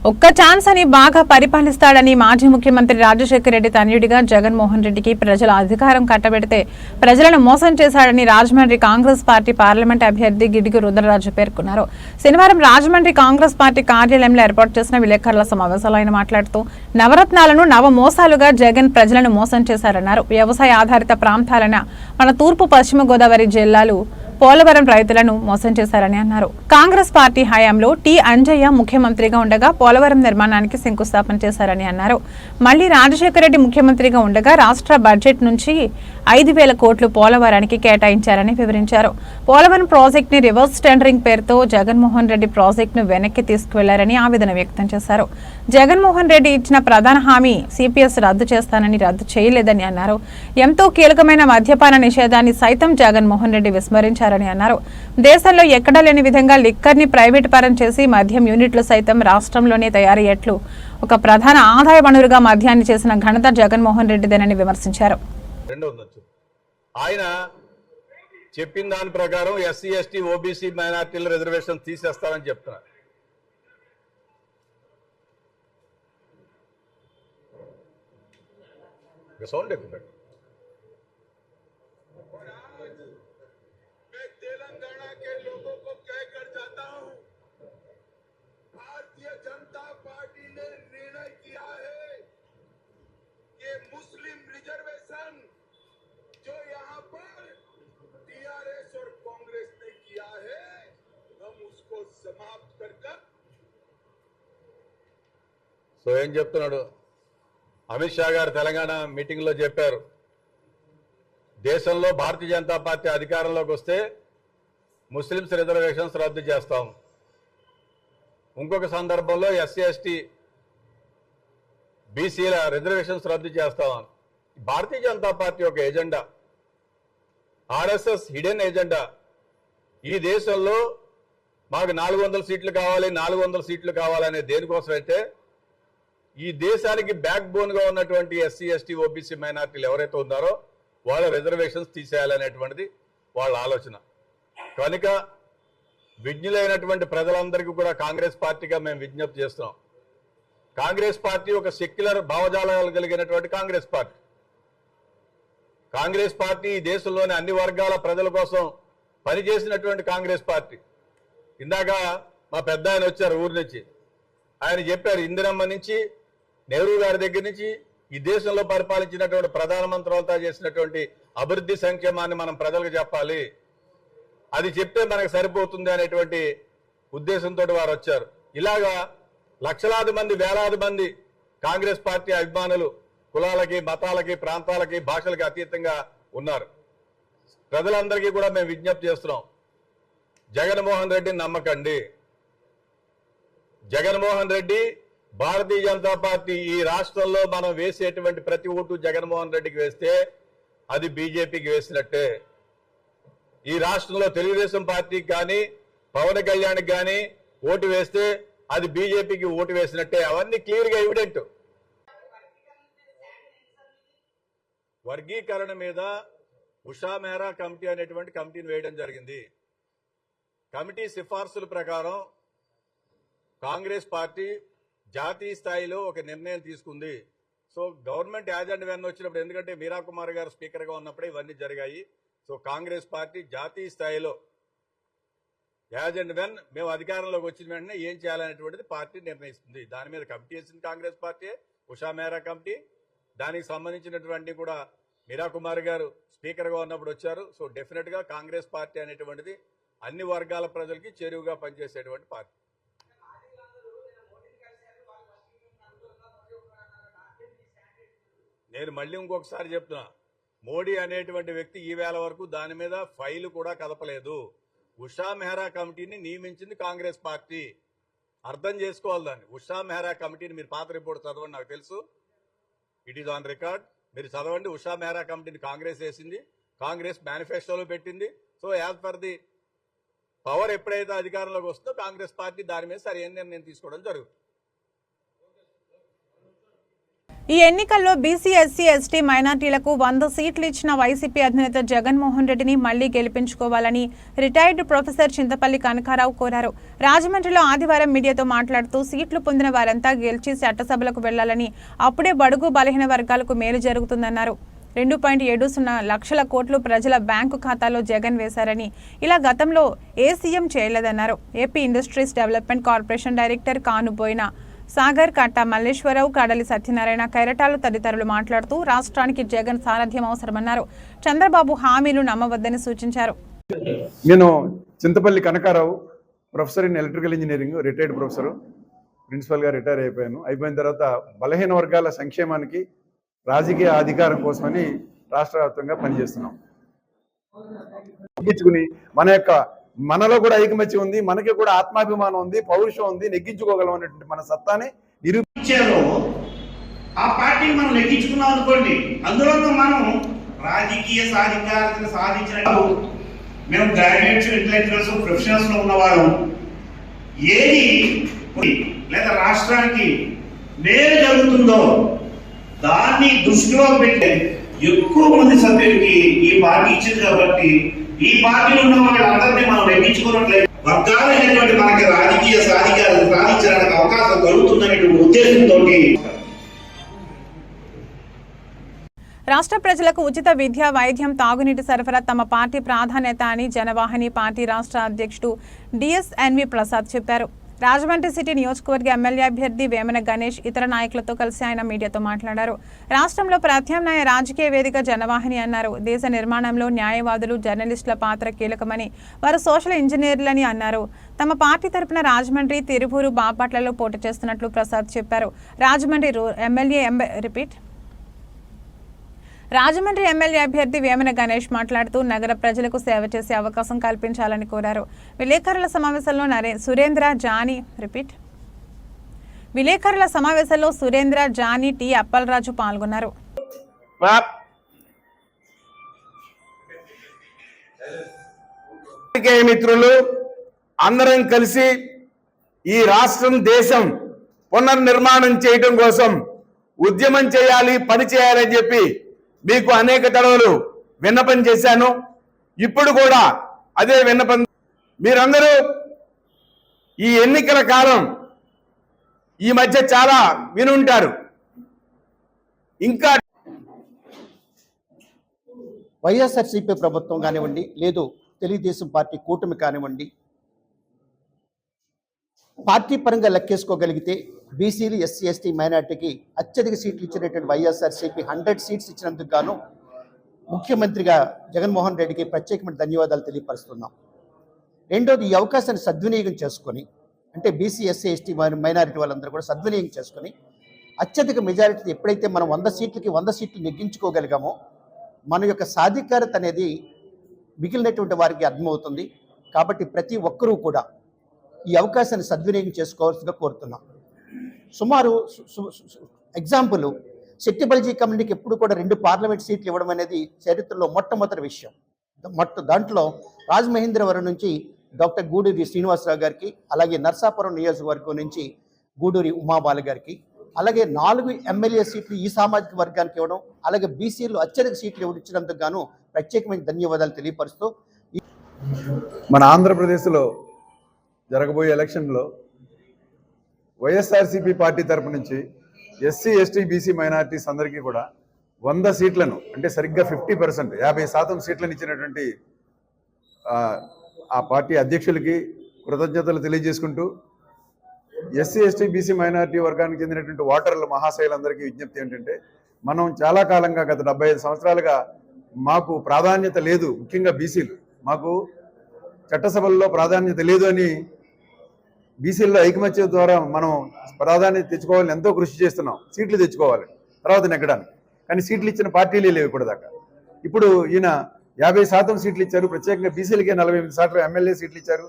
ఒక్క ఛాన్స్ అని బాగా పరిపాలిస్తాడని మాజీ ముఖ్యమంత్రి రాజశేఖర రెడ్డి తనయుడిగా జగన్మోహన్ రెడ్డికి ప్రజల అధికారం కట్టబెడితే ప్రజలను మోసం చేశాడని రాజమండ్రి కాంగ్రెస్ పార్టీ పార్లమెంట్ అభ్యర్థి గిడిగి రుద్రరాజు పేర్కొన్నారు. శనివారం రాజమండ్రి కాంగ్రెస్ పార్టీ కార్యాలయంలో ఏర్పాటు చేసిన విలేకరుల సమావేశంలో ఆయన మాట్లాడుతూ నవరత్నాలను నవమోసాలుగా జగన్ ప్రజలను మోసం చేశారన్నారు. వ్యవసాయ ఆధారిత ప్రాంతాలైన మన తూర్పు పశ్చిమ గోదావరి జిల్లాలు పోలవరం రైతులను మోసం చేశారని అన్నారు. కాంగ్రెస్ పార్టీ హయాంలో టి అంజయ్య ముఖ్యమంత్రిగా ఉండగా పోలవరం నిర్మాణానికి శంకుస్థాపన చేశారని అన్నారు. మళ్లీ రాజశేఖర రెడ్డి ముఖ్యమంత్రిగా ఉండగా రాష్ట్ర బడ్జెట్ నుంచి 5,000 కోట్లు పోలవరానికి కేటాయించారని వివరించారు. పోలవరం ప్రాజెక్ట్ ని రివర్స్ టెండరింగ్ పేరుతో జగన్మోహన్ రెడ్డి ప్రాజెక్ట్ ను వెనక్కి తీసుకువెళ్లారని ఆవేదన వ్యక్తం చేశారు. జగన్మోహన్ రెడ్డి ఇచ్చిన ప్రధాన హామీ సిపిఎస్ రద్దు చేస్తానని రద్దు చేయలేదని అన్నారు. ఎంతో కీలకమైన మద్యపాన నిషేధాన్ని సైతం జగన్మోహన్ రెడ్డి విస్మరించారని అన్నారు. దేశంలో ఎక్కడా లేని విధంగా లిక్కర్ ని ప్రైవేట్ పరం చేసి మద్యం యూనిట్లు సైతం రాష్ట్రంలోనే తయారయ్యేట్లు ఒక ప్రధాన ఆదాయ వనరుగా మద్యాన్ని చేసిన ఘనత జగన్మోహన్ రెడ్డిదేనని విమర్శించారు. ఆయన చెప్పిన దాని ప్రకారం ఎస్సీ, ఎస్టీ, ఓబీసీ మైనార్టీల రిజర్వేషన్ తీసేస్తారని చెప్తున్నారు. సౌండ్ ఎక్కువ సో ఏం చెప్తున్నాడు? అమిత్ షా గారు తెలంగాణ మీటింగ్లో చెప్పారు, దేశంలో భారతీయ జనతా పార్టీ అధికారంలోకి వస్తే ముస్లిమ్స్ రిజర్వేషన్స్ రద్దు చేస్తాం. ఇంకొక సందర్భంలో ఎస్సీ ఎస్టీ బీసీల రిజర్వేషన్స్ రద్దు చేస్తాం. భారతీయ జనతా పార్టీ యొక్క ఎజెండా, ఆర్ఎస్ఎస్ హిడెన్ ఎజెండా. ఈ దేశంలో మాకు 400 సీట్లు కావాలి, 400 సీట్లు కావాలనే దేనికోసం అయితే ఈ దేశానికి బ్యాక్ బోన్గా ఉన్నటువంటి ఎస్సీ ఎస్టీ ఓబీసీ మైనార్టీలు ఎవరైతే ఉన్నారో వాళ్ళ రిజర్వేషన్స్ తీసేయాలనేటువంటిది వాళ్ళ ఆలోచన. కనుక విజ్ఞులైనటువంటి ప్రజలందరికీ కూడా కాంగ్రెస్ పార్టీగా మేము విజ్ఞప్తి చేస్తున్నాం. కాంగ్రెస్ పార్టీ ఒక సెక్యులర్ భావజాలాలు కలిగినటువంటి కాంగ్రెస్ పార్టీ. కాంగ్రెస్ పార్టీ ఈ దేశంలోని అన్ని వర్గాల ప్రజల కోసం పనిచేసినటువంటి కాంగ్రెస్ పార్టీ. ఇందాక మా పెద్ద ఆయన వచ్చారు ఊరి నుంచి, ఆయన చెప్పారు ఇందిరమ్మ నుంచి నెహ్రూ గారి దగ్గర నుంచి ఈ దేశంలో పరిపాలించినటువంటి ప్రధానమంత్రులతో చేసినటువంటి అభివృద్ధి సంక్షేమాన్ని మనం ప్రజలకు చెప్పాలి, అది చెప్తే మనకు సరిపోతుంది అనేటువంటి ఉద్దేశంతో వారు వచ్చారు. ఇలాగా లక్షలాది మంది, వేలాది మంది కాంగ్రెస్ పార్టీ అభిమానులు కులాలకి, మతాలకి, ప్రాంతాలకి, భాషలకి అతీతంగా ఉన్నారు. ప్రజలందరికీ కూడా మేము విజ్ఞప్తి చేస్తున్నాం, జగన్మోహన్ రెడ్డిని నమ్మకండి. జగన్మోహన్ రెడ్డి, భారతీయ జనతా పార్టీ ఈ రాష్ట్రంలో మనం వేసేటువంటి ప్రతి ఓటు జగన్మోహన్ రెడ్డికి వేస్తే అది బీజేపీకి వేసినట్టే. ఈ రాష్ట్రంలో తెలుగుదేశం పార్టీకి కానీ పవన్ కళ్యాణ్కి కానీ ఓటు వేస్తే అది బీజేపీకి ఓటు వేసినట్టే. అవన్నీ క్లియర్గా ఎవిడెంట్. వర్గీకరణ మీద ఉషా మెహ్రా కమిటీ అనేటువంటి కమిటీని వేయడం జరిగింది. కమిటీ సిఫార్సుల ప్రకారం కాంగ్రెస్ పార్టీ జాతీయ స్థాయిలో ఒక నిర్ణయం తీసుకుంది. So government as and when వచ్చినప్పుడు, ఎందుకంటే మీరా కుమార్ గారు స్పీకర్గా ఉన్నప్పుడే ఇవన్నీ జరిగాయి. సో కాంగ్రెస్ పార్టీ జాతీయ స్థాయిలో యాజ్ అండ్ వెన్ మేము అధికారంలోకి వచ్చిన వెంటనే ఏం చేయాలనేటువంటిది పార్టీ నిర్ణయిస్తుంది. దాని మీద కమిటీ వేసింది కాంగ్రెస్ పార్టీ, ఉషా మెహ్రా కమిటీ. దానికి సంబంధించినటువంటి కూడా మీరా కుమార్ గారు స్పీకర్గా ఉన్నప్పుడు వచ్చారు. సో డెఫినెట్గా కాంగ్రెస్ పార్టీ అనేటువంటిది అన్ని వర్గాల ప్రజలకి చేరువుగా పనిచేసేటువంటి పార్టీ. నేను మళ్ళీ ఇంకొకసారి చెప్తున్నా, మోడీ అనేటువంటి వ్యక్తి ఈ వేళ వరకు దాని మీద ఫైలు కూడా కదపలేదు. ఉషా మెహ్రా కమిటీని నియమించింది కాంగ్రెస్ పార్టీ. అర్థం చేసుకోవాలి దాన్ని. ఉషా మెహ్రా కమిటీని మీరు పాత రిపోర్ట్ చదవండి, నాకు తెలుసు, ఇట్ ఈజ్ ఆన్ రికార్డ్. మీరు చదవండి. ఉషా మెహ్రా కమిటీని కాంగ్రెస్ వేసింది, కాంగ్రెస్ మేనిఫెస్టోలో పెట్టింది. So as per the power ఎప్పుడైతే అధికారంలోకి వస్తుందో కాంగ్రెస్ పార్టీ దాని మీద సరైన నిర్ణయం తీసుకోవడం జరుగుతుంది. ఈ ఎన్నికల్లో బీసీ, ఎస్సీ, ఎస్టీ మైనార్టీలకు 100 సీట్లు ఇచ్చిన వైసీపీ అధినేత జగన్మోహన్ రెడ్డిని మళ్లీ గెలిపించుకోవాలని రిటైర్డ్ ప్రొఫెసర్ చింతపల్లి కనకారావు కోరారు. రాజమండ్రిలో ఆదివారం మీడియాతో మాట్లాడుతూ సీట్లు పొందిన వారంతా గెలిచి చట్టసభలకు వెళ్లాలని, అప్పుడే బడుగు బలహీన వర్గాలకు మేలు జరుగుతుందన్నారు. 2.70 లక్షల కోట్లు ప్రజల బ్యాంకు ఖాతాలో జగన్ వేశారని, ఇలా గతంలో ఏ సీఎం చేయలేదన్నారు. AP industries development corporation director Kanuboina Sagar, Katta Malleswararao, Kadali Satyanarayana, కైరటాలు తదితరులు మాట్లాడుతూ రాష్ట్రానికి జగన్ సారథ్యం అవసరమన్నారు. చంద్రబాబు హామీలు నమ్మవద్దని సూచించారు. నేను Chintapalli Kanakarao, professor in electrical engineering, retired professor, ప్రిన్సిపల్గా రిటైర్ అయిపోయాను. అయిపోయిన తర్వాత బలహీన వర్గాల సంక్షేమానికి, రాజకీయ అధికారం కోసమని రాష్ట్ర వ్యాప్తంగా పనిచేస్తున్నాం. నెగ్గించుకుని మనలో కూడా ఐకమత్యం ఉంది, మనకి కూడా ఆత్మాభిమానం ఉంది, పౌరుషం ఉంది, నెగ్గించుకోగలం అనేటువంటి మన సత్తాని నిరూపించారు. ఆ పార్టీని మనం నెగ్గించుకున్నాం అనుకోండి, అందులో మనం రాజకీయ సాధికారతను సాధించిన మేము గ్రాడ్యుయేట్స్, ఇంటలెక్చువల్స్, ప్రొఫెషనల్స్ లో ఉన్నవారు ఏది లేదా రాష్ట్రానికి మేలు జరుగుతుందో దాన్ని దృష్టిలో పెట్టి ఎక్కువ మంది సభ్యులకి ఈ పార్టీ ఇచ్చింది. కాబట్టి ఈ పార్టీలో ఉన్న వాళ్ళందరినీ మనం నెగ్గించుకున్నట్లయితే వర్గాలైనటువంటి మనకి రాజకీయ సాధికారత సాధించడానికి అవకాశం కలుగుతుందనేటువంటి ఉద్దేశంతో రాష్ట్ర ప్రజలకు ఉచిత విద్య, వైద్యం, తాగునీటి సరఫరా తమ పార్టీ ప్రాధాన్యత అని జనవాహిని పార్టీ రాష్ట్ర అధ్యక్షుడు డిఎస్ఎన్వి ప్రసాద్ చెప్పారు. రాజమండ్రి సిటీ నియోజకవర్గ ఎమ్మెల్యే అభ్యర్థి వేమన గణేష్ ఇతర నాయకులతో కలిసి ఆయన మీడియాతో మాట్లాడారు. రాష్ట్రంలో ప్రత్యామ్నాయ రాజకీయ వేదిక జనవాహిని అన్నారు. దేశ నిర్మాణంలో న్యాయవాదులు, జర్నలిస్టుల పాత్ర కీలకమని, వారు సోషల్ ఇంజనీర్లని అన్నారు. తమ పార్టీ తరపున రాజమండ్రి, తిరుపూరు, బాపట్లలో పోటీ చేస్తున్నట్లు ప్రసాద్ చెప్పారు. రాజమండ్రి ఎమ్మెల్యే అభ్యర్థి వేమన గణేష్ మాట్లాడుతూ నగర ప్రజలకు సేవ చేసే అవకాశం కల్పించాలని కోరారు. విలేకరుల సమావేశంలో సురేంద్ర, జానీ, టి అప్పలరాజు పాల్గొన్నారు. మిత్రులు అందరం కలిసి ఈ రాష్ట్రం, దేశం పునర్నిర్మాణం చేయడం కోసం ఉద్యమం చేయాలి, పని చేయాలని చెప్పి మీకు అనేక తడవలు విన్నపం చేశాను. ఇప్పుడు కూడా అదే విన్నపం. మీరందరూ ఈ ఎన్నికల కాలం ఈ మధ్య చాలా వినుంటారు. ఇంకా వైఎస్ఆర్సీపీ ప్రభుత్వం కానివ్వండి, లేదు తెలుగుదేశం పార్టీ కూటమి కానివ్వండి, పార్టీ పరంగా లెక్కేసుకోగలిగితే బీసీలు, ఎస్సీ, ఎస్టీ, మైనార్టీకి అత్యధిక సీట్లు ఇచ్చినటువంటి వైఎస్ఆర్సీపీ 100 సీట్స్ ఇచ్చినందుకు గాను ముఖ్యమంత్రిగా జగన్మోహన్ రెడ్డికి ప్రత్యేకమైన ధన్యవాదాలు తెలియపరుస్తున్నాం. రెండోది, ఈ అవకాశాన్ని సద్వినియోగం చేసుకొని, అంటే బీసీ, ఎస్సీ, ఎస్టీ, మైనారిటీ వాళ్ళందరూ కూడా సద్వినియోగం చేసుకొని అత్యధిక మెజారిటీ ఎప్పుడైతే మనం 100 సీట్లకి 100 సీట్లు నెగ్గించుకోగలిగామో మన యొక్క సాధికారత అనేది మిగిలినటువంటి వారికి అర్థమవుతుంది. కాబట్టి ప్రతి ఒక్కరూ కూడా ఈ అవకాశాన్ని సద్వినియోగం చేసుకోవాల్సిందిగా కోరుతున్నాం. సుమారు ఎగ్జాంపుల్, శెట్టిబల్జీ కమ్యూనిటీకి ఎప్పుడు కూడా 2 పార్లమెంట్ సీట్లు ఇవ్వడం అనేది చరిత్రలో మొట్టమొదటి విషయం. దాంట్లో రాజమహేంద్రవరం నుంచి డాక్టర్ గూడూరి శ్రీనివాసరావు గారికి, అలాగే నర్సాపురం నియోజకవర్గం నుంచి గూడూరి ఉమాబాల గారికి, అలాగే 4 ఎమ్మెల్యే సీట్లు ఈ సామాజిక వర్గానికి ఇవ్వడం, అలాగే బీసీలు అత్యధిక సీట్లు ఇచ్చినందుకు గాను ప్రత్యేకమైన ధన్యవాదాలు తెలియపరుస్తూ, మన ఆంధ్రప్రదేశ్లో జరగబోయే ఎలక్షన్లో వైఎస్ఆర్సీపీ పార్టీ తరపు నుంచి ఎస్సీ, ఎస్టీ, బీసీ, మైనారిటీస్ అందరికీ కూడా 100 సీట్లను, అంటే సరిగ్గా 50%, 50% సీట్లను ఇచ్చినటువంటి ఆ పార్టీ అధ్యక్షులకి కృతజ్ఞతలు తెలియజేసుకుంటూ, ఎస్సీ, ఎస్టీ, బీసీ, మైనారిటీ వర్గానికి చెందినటువంటి ఓటర్ల మహాశైలందరికీ విజ్ఞప్తి ఏంటంటే, మనం చాలా కాలంగా గత 75 సంవత్సరాలుగా మాకు ప్రాధాన్యత లేదు. ముఖ్యంగా బీసీలు మాకు చట్టసభల్లో ప్రాధాన్యత లేదు అని బీసీల్లో ఐకమత్యం ద్వారా మనం ప్రాధాన్యత తెచ్చుకోవాలని ఎంతో కృషి చేస్తున్నాం. సీట్లు తెచ్చుకోవాలి, తర్వాత నెగ్గడానికి. కానీ సీట్లు ఇచ్చిన పార్టీలే లేవు ఇప్పటిదాకా. ఇప్పుడు ఈయన 50% సీట్లు ఇచ్చారు. ప్రత్యేకంగా బీసీలకే 48 ఎమ్మెల్యే సీట్లు ఇచ్చారు,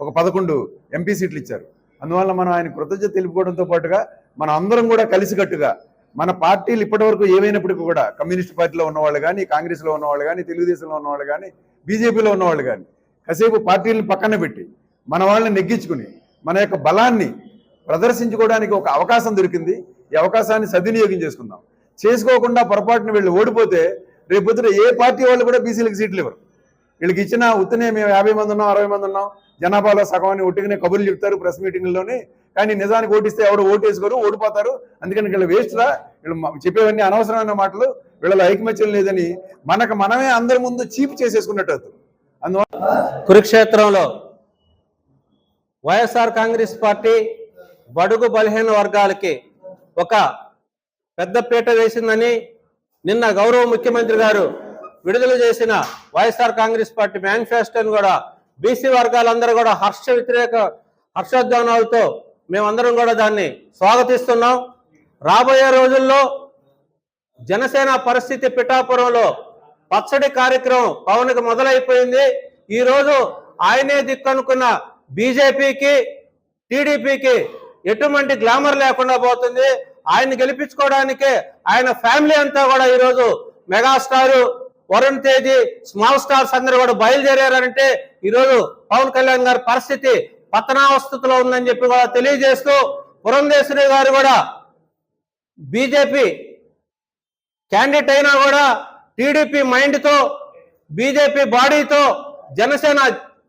ఒక 11 ఎంపీ సీట్లు ఇచ్చారు. అందువల్ల మనం ఆయన కృతజ్ఞత తెలుపుకోవడంతో పాటుగా మనం అందరం కూడా కలిసికట్టుగా మన పార్టీలు ఇప్పటివరకు ఏమైనప్పటికీ కూడా, కమ్యూనిస్ట్ పార్టీలో ఉన్నవాళ్ళు కానీ, కాంగ్రెస్లో ఉన్నవాళ్ళు కానీ, తెలుగుదేశంలో ఉన్నవాళ్ళు కానీ, బీజేపీలో ఉన్నవాళ్ళు కానీ, కాసేపు పార్టీలను పక్కన పెట్టి మన వాళ్ళని నెగ్గించుకుని మన యొక్క బలాన్ని ప్రదర్శించుకోవడానికి ఒక అవకాశం దొరికింది. ఈ అవకాశాన్ని సద్వినియోగం చేసుకుందాం. చేసుకోకుండా పొరపాటున వీళ్ళు ఓడిపోతే రేపొద్దున ఏ పార్టీ వాళ్ళు కూడా బీసీలకు సీట్లు ఇవ్వరు. వీళ్ళకి ఇచ్చిన ఉత్తనే మేము 50 మంది ఉన్నాం, 60 మంది ఉన్నాం, జనాభాలో సగమని ఒట్టిగానే కబుర్లు చెప్తారు ప్రెస్ మీటింగ్లోనే. కానీ నిజానికి ఓటిస్తే ఎవరు ఓటేసుకోరు, ఓడిపోతారు. అందుకని వీళ్ళు వేస్ట్రా, వీళ్ళు చెప్పేవన్నీ అనవసరమైన మాటలు, వీళ్ళలో ఐకమత్యం లేదని మనమే అందరి ముందు చీప్ చేసేసుకున్నట్టు అవుతుంది. అందువల్ల కురుక్షేత్రంలో వైఎస్ఆర్ కాంగ్రెస్ పార్టీ బడుగు బలహీన వర్గాలకి ఒక పెద్ద పీట వేసిందని నిన్న గౌరవ ముఖ్యమంత్రి గారు విడుదల చేసిన వైఎస్ఆర్ కాంగ్రెస్ పార్టీ మేనిఫెస్టోని కూడా బీసీ వర్గాలందరూ కూడా హర్షోద్గానాలతో మేమందరం కూడా దాన్ని స్వాగతిస్తున్నాం. రాబోయే రోజుల్లో జనసేన పరిస్థితి పిఠాపురంలో పచ్చడి కార్యక్రమం పవన్కి మొదలైపోయింది. ఈరోజు ఆయనే దిక్కనుకున్న బీజేపీకి, టీడీపీకి ఎటువంటి గ్లామర్ లేకుండా పోతుంది. ఆయన గెలిపించుకోవడానికే ఆయన ఫ్యామిలీ అంతా కూడా ఈరోజు megastar Varun Tej, small stars అందరూ కూడా బయలుదేరారంటే ఈరోజు పవన్ కళ్యాణ్ గారి పరిస్థితి పతనావస్థలో ఉందని చెప్పి కూడా తెలియజేస్తూ, పురంధేశ్వరి గారు కూడా బీజేపీ క్యాండిడేట్ అయినా కూడా టీడీపీ మైండ్తో, బీజేపీ బాడీతో, జనసేన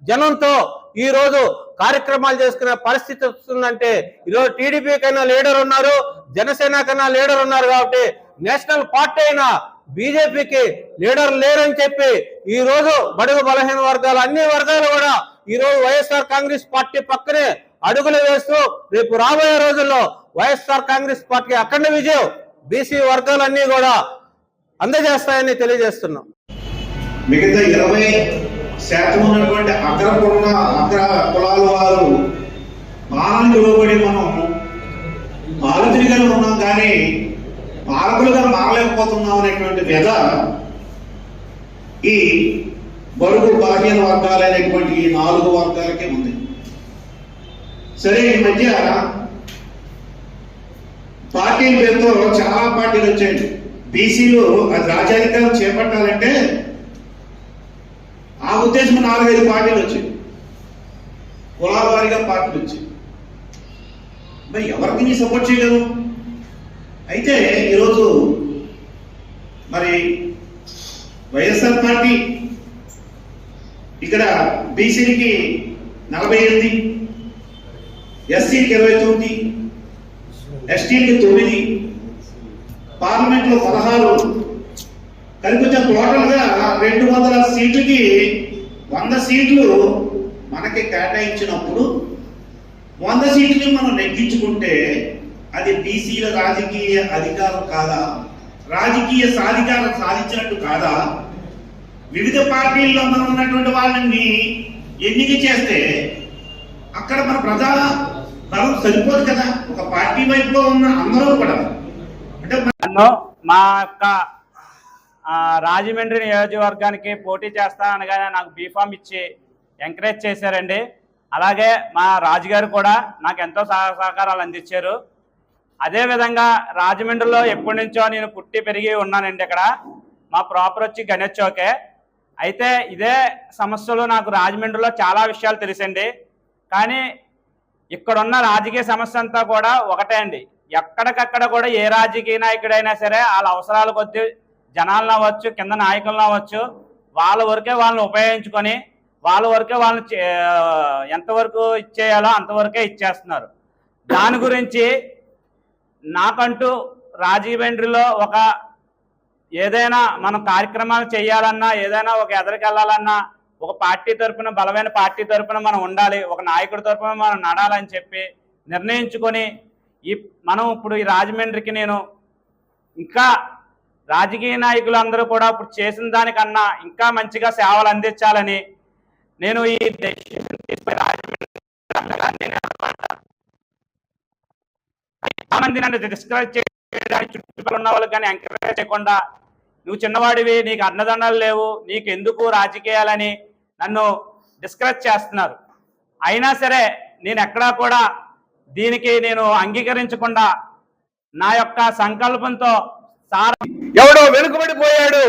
జనంతో ఈరోజు కార్యక్రమాలు చేసుకునే పరిస్థితి వస్తుందంటే ఈరోజు టీడీపీ కైనా లీడర్ ఉన్నారు, జనసేన కన్నా లీడర్ ఉన్నారు. కాబట్టి నేషనల్ పార్టీ అయినా బీజేపీకి లీడర్ లేరని చెప్పి ఈ రోజు బడుగు బలహీన వర్గాలు, అన్ని వర్గాలు కూడా ఈ రోజు వైఎస్ఆర్ కాంగ్రెస్ పార్టీ పక్కనే అడుగులు వేస్తూ రేపు రాబోయే రోజుల్లో వైఎస్ఆర్ కాంగ్రెస్ పార్టీ అఖండ విజయం బీసీ వర్గాలన్నీ కూడా అందజేస్తాయని తెలియజేస్తున్నాం. మిగతా 20% ఉన్నటువంటి అగ్ర కులాల వారు పాలనకు లోబడి మనం పాలకులుగానే ఉన్నాం కానీ పాలకులుగా మారలేకపోతున్నాం అనేటువంటి వ్యధ ఈ బడుగు బలహీన వర్గాలైనటువంటి ఈ 4 వర్గాలకే ఉంది. సరే, ఈ మధ్య పార్టీల పేరుతో చాలా పార్టీలు వచ్చాయండి. బీసీలు అది రాజ్యాధికారం చేపట్టాలంటే ఆ ఉద్దేశం 4-5 పార్టీలు వచ్చాయి, కులాల వారీగా పార్టీలు వచ్చాయి. మరి ఎవరికి నీ సపోర్ట్ చేయలేదు? అయితే ఈరోజు మరి వైఎస్ఆర్ పార్టీ ఇక్కడ బీసీలకి 48, ఎస్సీలకి 29, ఎస్టీలకి 9, పార్లమెంట్లో 16 కలిపి టోటల్ గా 200 సీట్లకి 100 సీట్లు మనకి కేటాయించినప్పుడు 100 సీట్లని మనం నెగ్గించుకుంటే అది బీసీల రాజకీయ అధికారం కాదా? రాజకీయ సాధికారం సాధించినట్టు కాదా? వివిధ పార్టీల్లో మనం ఉన్నటువంటి వాళ్ళని ఎన్నిక చేస్తే అక్కడ మన ప్రజా బలం సరిపోదు కదా. ఒక పార్టీ వైపులో ఉన్న అందరూ కూడా అంటే మా యొక్క రాజమండ్రి నియోజకవర్గానికి పోటీ చేస్తా అనగానే నాకు బీఫామ్ ఇచ్చి ఎంకరేజ్ చేశారండి. అలాగే మా రాజుగారు కూడా నాకు ఎంతో సహకారాలు అందించారు. అదేవిధంగా రాజమండ్రిలో ఎప్పటి నుంచో నేను పుట్టి పెరిగి ఉన్నానండి. ఇక్కడ మా ప్రాపర్ వచ్చి గణేష్ చౌకే. అయితే ఇదే సమస్యలు నాకు రాజమండ్రిలో చాలా విషయాలు తెలుసండి. కానీ ఇక్కడున్న రాజకీయ సమస్య అంతా కూడా ఒకటే అండి. ఎక్కడికక్కడ కూడా ఏ రాజకీయ నాయకుడైనా సరే వాళ్ళ అవసరాల కొద్దీ జనాలను అవ్వచ్చు, కింద నాయకులను అవ్వచ్చు, వాళ్ళ వరకే వాళ్ళని ఉపయోగించుకొని వాళ్ళ వరకే వాళ్ళని ఎంతవరకు ఇచ్చేయాలో అంతవరకే ఇచ్చేస్తున్నారు. దాని గురించి నాకంటూ రాజమండ్రిలో ఒక ఏదైనా మనం కార్యక్రమాలు చేయాలన్నా, ఏదైనా ఒక ఎదరికెళ్ళాలన్నా ఒక పార్టీ తరఫున, బలమైన పార్టీ తరఫున మనం ఉండాలి, ఒక నాయకుడి తరఫున మనం నడాలని చెప్పి నిర్ణయించుకొని మనం ఇప్పుడు ఈ రాజమండ్రికి నేను ఇంకా రాజకీయ నాయకులు అందరూ కూడా ఇప్పుడు చేసిన దానికన్నా ఇంకా మంచిగా సేవలు అందించాలని నేను ఈ మంది నన్ను డిస్కరేజ్ చేయడానికి చుట్టుపక్కల ఉన్న వాళ్ళకి కానీ ఎంకరేజ్ చేయకుండా నువ్వు చిన్నవాడివి, నీకు అన్నదండలు లేవు, నీకు ఎందుకు రాజకీయాలని నన్ను డిస్కరేజ్ చేస్తున్నారు. అయినా సరే నేను ఎక్కడా కూడా దీనికి నేను అంగీకరించకుండా నా యొక్క సంకల్పంతో ఎవడో వెనుకబడిపోయాడు,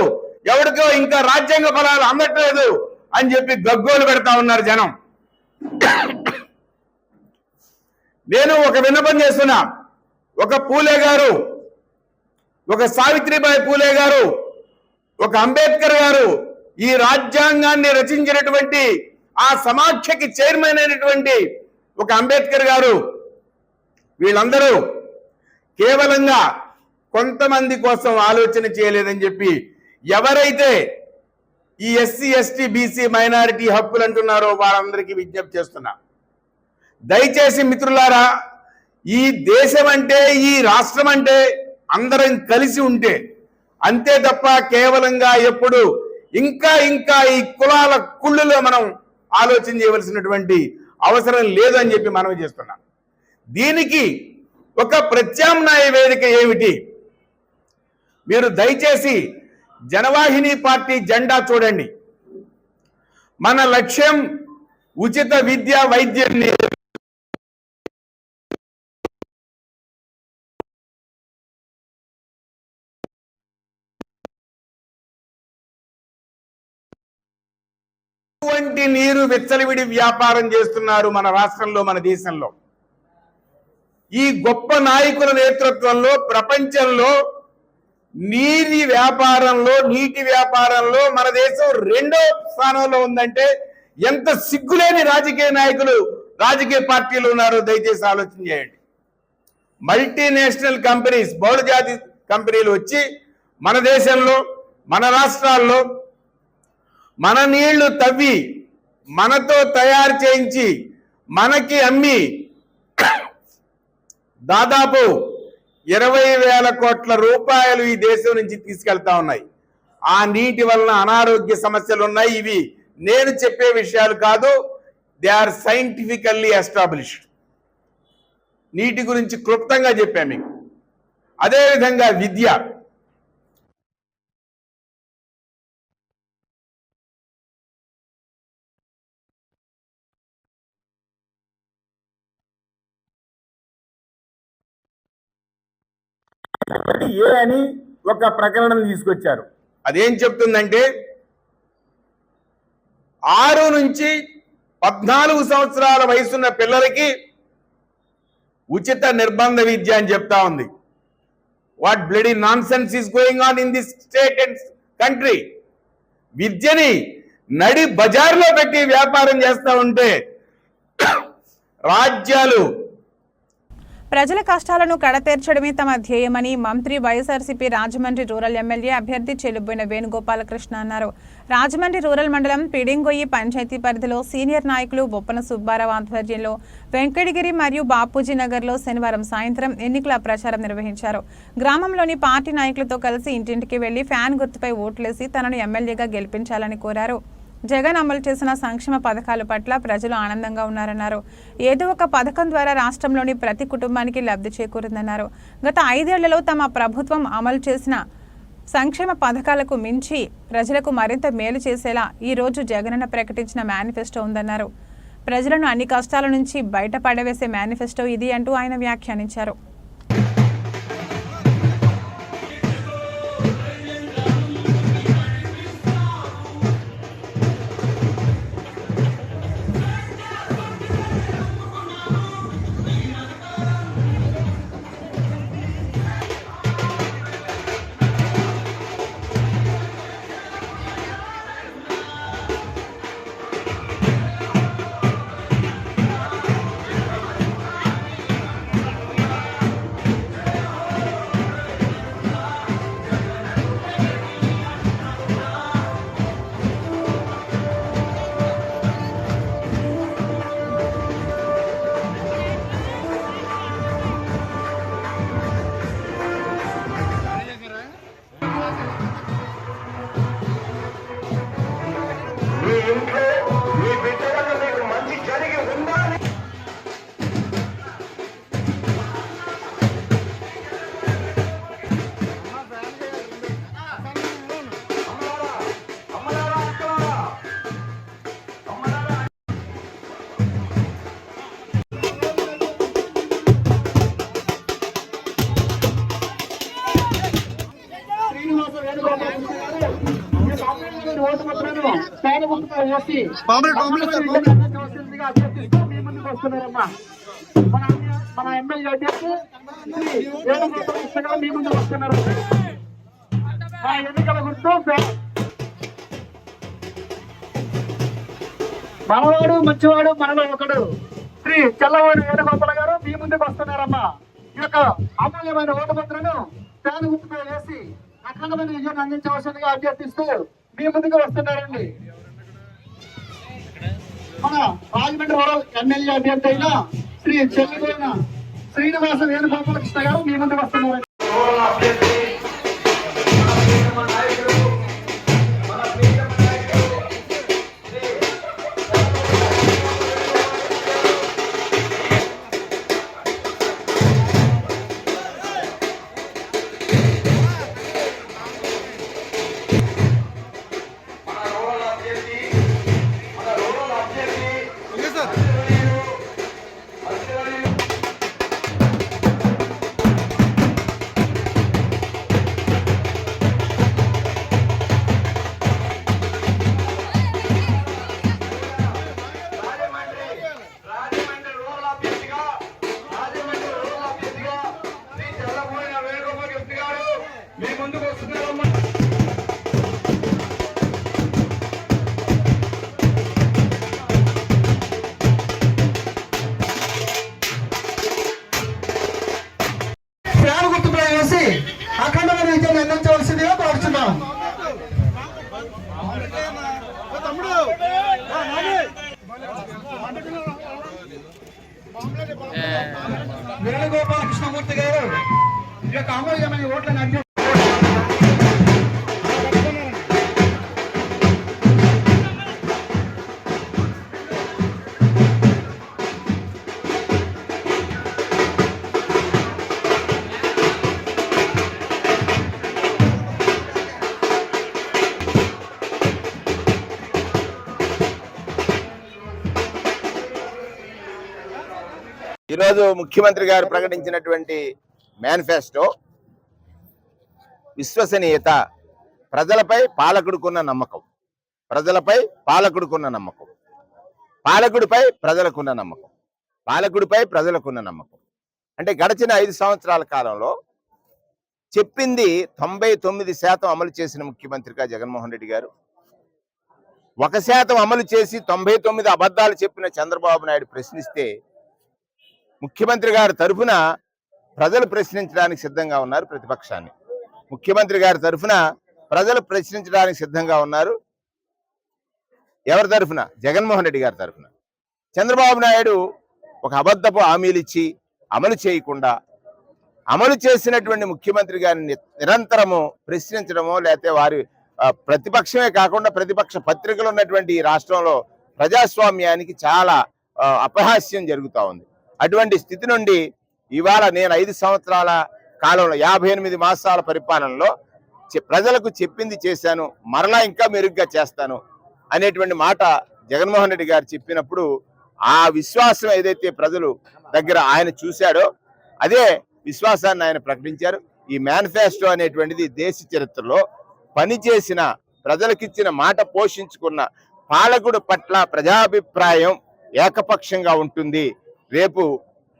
ఎవడికో ఇంకా రాజ్యాంగ ఫలాలు అందట్లేదు అని చెప్పి గగ్గోలు పెడతా ఉన్నారు జనం. నేను ఒక విన్నపం చేస్తున్నా. ఒక పూలే గారు, ఒక సావిత్రిబాయి పూలే గారు, ఒక అంబేద్కర్ గారు ఈ రాజ్యాంగాన్ని రచించినటువంటి ఆ సమాఖ్యకి చైర్మన్ అయినటువంటి ఒక అంబేద్కర్ గారు, వీళ్ళందరూ కేవలంగా కొంతమంది కోసం ఆలోచన చేయలేదని చెప్పి ఎవరైతే ఈ ఎస్సీ ఎస్టీ బీసీ మైనారిటీ హక్కులు అంటున్నారో వారందరికీ విజ్ఞప్తి చేస్తున్నా. దయచేసి మిత్రులారా, ఈ దేశం అంటే, ఈ రాష్ట్రం అంటే అందరం కలిసి ఉంటే అంతే తప్ప కేవలంగా ఎప్పుడు ఇంకా ఇంకా ఈ కులాల కుళ్ళులో మనం ఆలోచన చేయవలసినటువంటి అవసరం లేదని చెప్పి మనవి చేస్తున్నాం. దీనికి ఒక ప్రత్యామ్నాయ వేదిక ఏమిటి? మీరు దయచేసి జనవాహిని పార్టీ జెండా చూడండి. మన లక్ష్యం ఉచిత విద్య, వైద్యం. నీరు విచ్చలవిడి వ్యాపారం చేస్తున్నారు మన రాష్ట్రంలో, మన దేశంలో. ఈ గొప్ప నాయకుల నేతృత్వంలో ప్రపంచంలో నీటి వ్యాపారంలో మన దేశం 2వ స్థానంలో ఉందంటే ఎంత సిగ్గులేని రాజకీయ నాయకులు, రాజకీయ పార్టీలు ఉన్నారో దయచేసి ఆలోచన చేయండి. మల్టీనేషనల్ కంపెనీస్, బహుళజాతి కంపెనీలు వచ్చి మన దేశంలో, మన రాష్ట్రాల్లో మన నీళ్లు తవ్వి మనతో తయారు చేయించి మనకి అమ్మి దాదాపు 20,000 కోట్ల రూపాయలు ఈ దేశం నుంచి తీసుకెళ్తా ఉన్నాయి. ఆ నీటి వలన అనారోగ్య సమస్యలు ఉన్నాయి. ఇవి నేను చెప్పే విషయాలు కాదు, దే ఆర్ సైంటిఫికల్లీ ఎస్టాబ్లిష్డ్. నీటి గురించి క్లుప్తంగా చెప్పాను మీకు. అదేవిధంగా విద్య, ఏ అని ఒక ప్రకటన తీసుకొచ్చారు. అదేం చెప్తుందంటే 6 నుంచి 14 సంవత్సరాల వయసున్న పిల్లలకి ఉచిత నిర్బంధ విద్య అని చెప్తా ఉంది. What bloody non sense is going on in this state and country. విద్యని నడి బజార్లో పెట్టి వ్యాపారం చేస్తా ఉంటే రాజ్యాలు ప్రజల కష్టాలను కడతీర్చడమే తమ ధ్యేయమని మంత్రి వైఎస్ఆర్సీపీ రాజమండ్రి రూరల్ ఎమ్మెల్యే అభ్యర్థి చెలుబోయిన వేణుగోపాలకృష్ణ అన్నారు. రాజమండ్రి రూరల్ మండలం పిడింగొయ్యి పంచాయతీ పరిధిలో సీనియర్ నాయకులు బొప్పన సుబ్బారావు ఆధ్వర్యంలో వెంకటగిరి మరియు బాపూజీ నగర్లో శనివారం సాయంత్రం ఎన్నికల ప్రచారం నిర్వహించారు. గ్రామంలోని పార్టీ నాయకులతో కలిసి ఇంటింటికి వెళ్లి ఫ్యాన్ గుర్తుపై ఓట్లేసి తనను ఎమ్మెల్యేగా గెలిపించాలని కోరారు. జగన్ అమలు చేసిన సంక్షేమ పథకాల పట్ల ప్రజలు ఆనందంగా ఉన్నారన్నారు. ఏదో ఒక పథకం ద్వారా రాష్ట్రంలోని ప్రతి కుటుంబానికి లబ్ధి చేకూరిందన్నారు. గత 5 ఏళ్లలో తమ ప్రభుత్వం అమలు చేసిన సంక్షేమ పథకాలకు మించి ప్రజలకు మరింత మేలు చేసేలా ఈ రోజు జగనన్న ప్రకటించిన మేనిఫెస్టో ఉందన్నారు. ప్రజలను అన్ని కష్టాల నుంచి బయటపడవేసే మేనిఫెస్టో ఇది అంటూ ఆయన వ్యాఖ్యానించారు. మన ఎమ్మెల్యే అభ్యర్థి మీ ముందు వస్తున్నారు. మా ఎన్నికల గుర్తు మనవాడు మంచివాడు మనలో ఒకడు శ్రీ చల్లవాడు వేణుగోపాల గారు మీ ముందుకు వస్తున్నారమ్మా. ఈ యొక్క అమూల్యమైన ఓటుపత్రను ఫ్యాన్ గుర్తుపై వేసి అఖండమైన విజయాన్ని అందించవలసిందిగా అభ్యర్థిస్తూ మీ ముందుకు వస్తున్నారండి. మన రాజమండ్రి రూరల్ ఎమ్మెల్యే అభ్యర్థి అయిన శ్రీ చెల్లిపోయిన శ్రీనివాస వేణుగోపాలకృష్ణ గారు మీ ముందుకు వస్తున్నారు. అఖండమైన విజయాన్ని అందించవలసిందిగా కోరుతున్నాం. వేణుగోపాలకృష్ణ ఈ యొక్క అమూల్యమైన ఓట్లను అందించారు. ఈరోజు ముఖ్యమంత్రి గారు ప్రకటించినటువంటి మేనిఫెస్టో విశ్వసనీయత, ప్రజలపై పాలకుడుకున్న నమ్మకం, ప్రజలపై పాలకుడుకున్న నమ్మకం, పాలకుడిపై ప్రజలకున్న నమ్మకం, పాలకుడిపై ప్రజలకున్న నమ్మకం. అంటే గడిచిన 5 సంవత్సరాల కాలంలో చెప్పింది 99% అమలు చేసిన ముఖ్యమంత్రిగా జగన్మోహన్ రెడ్డి గారు, 1% అమలు చేసి 99 అబద్ధాలు చెప్పిన చంద్రబాబు నాయుడు ప్రశ్నిస్తే ముఖ్యమంత్రి గారి తరఫున ప్రజలు ప్రశ్నించడానికి సిద్ధంగా ఉన్నారు ప్రతిపక్షాన్ని. ముఖ్యమంత్రి గారి తరఫున ప్రజలు ప్రశ్నించడానికి సిద్ధంగా ఉన్నారు. ఎవరి తరఫున? జగన్మోహన్ రెడ్డి గారి తరఫున. చంద్రబాబు నాయుడు ఒక అబద్ధపు హామీలు ఇచ్చి అమలు చేయకుండా అమలు చేసినటువంటి ముఖ్యమంత్రి గారిని నిరంతరము ప్రశ్నించడమో, లేకపోతే వారి ప్రతిపక్షమే కాకుండా ప్రతిపక్ష పత్రికలు ఉన్నటువంటి ఈ రాష్ట్రంలో ప్రజాస్వామ్యానికి చాలా అపహాస్యం జరుగుతూ ఉంది. అటువంటి స్థితి నుండి ఇవాళ నేను 5 సంవత్సరాల కాలంలో 58 మాసాల పరిపాలనలో ప్రజలకు చెప్పింది చేశాను, మరలా ఇంకా మెరుగ్గా చేస్తాను అనేటువంటి మాట జగన్మోహన్ రెడ్డి గారు చెప్పినప్పుడు ఆ విశ్వాసం ఏదైతే ప్రజలు దగ్గర ఆయన చూశాడో అదే విశ్వాసాన్ని ఆయన ప్రకటించారు. ఈ మేనిఫెస్టో అనేటువంటిది దేశ చరిత్రలో పనిచేసిన, ప్రజలకిచ్చిన మాట పోషించుకున్న పాలకుడు పట్ల ప్రజాభిప్రాయం ఏకపక్షంగా ఉంటుంది. రేపు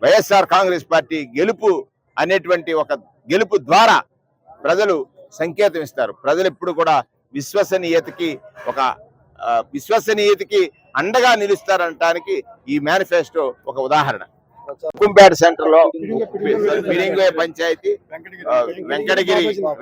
వైఎస్ఆర్ కాంగ్రెస్ పార్టీ గెలుపు అనేటువంటి ఒక గెలుపు ద్వారా ప్రజలు సంకేతం ఇస్తారు. ప్రజలు ఎప్పుడు కూడా విశ్వసనీయతకి అండగా నిలుస్తారనటానికి ఈ మేనిఫెస్టో ఒక ఉదాహరణ. కుంపేట సెంటర్ లో పిరింగోయ పంచాయతీ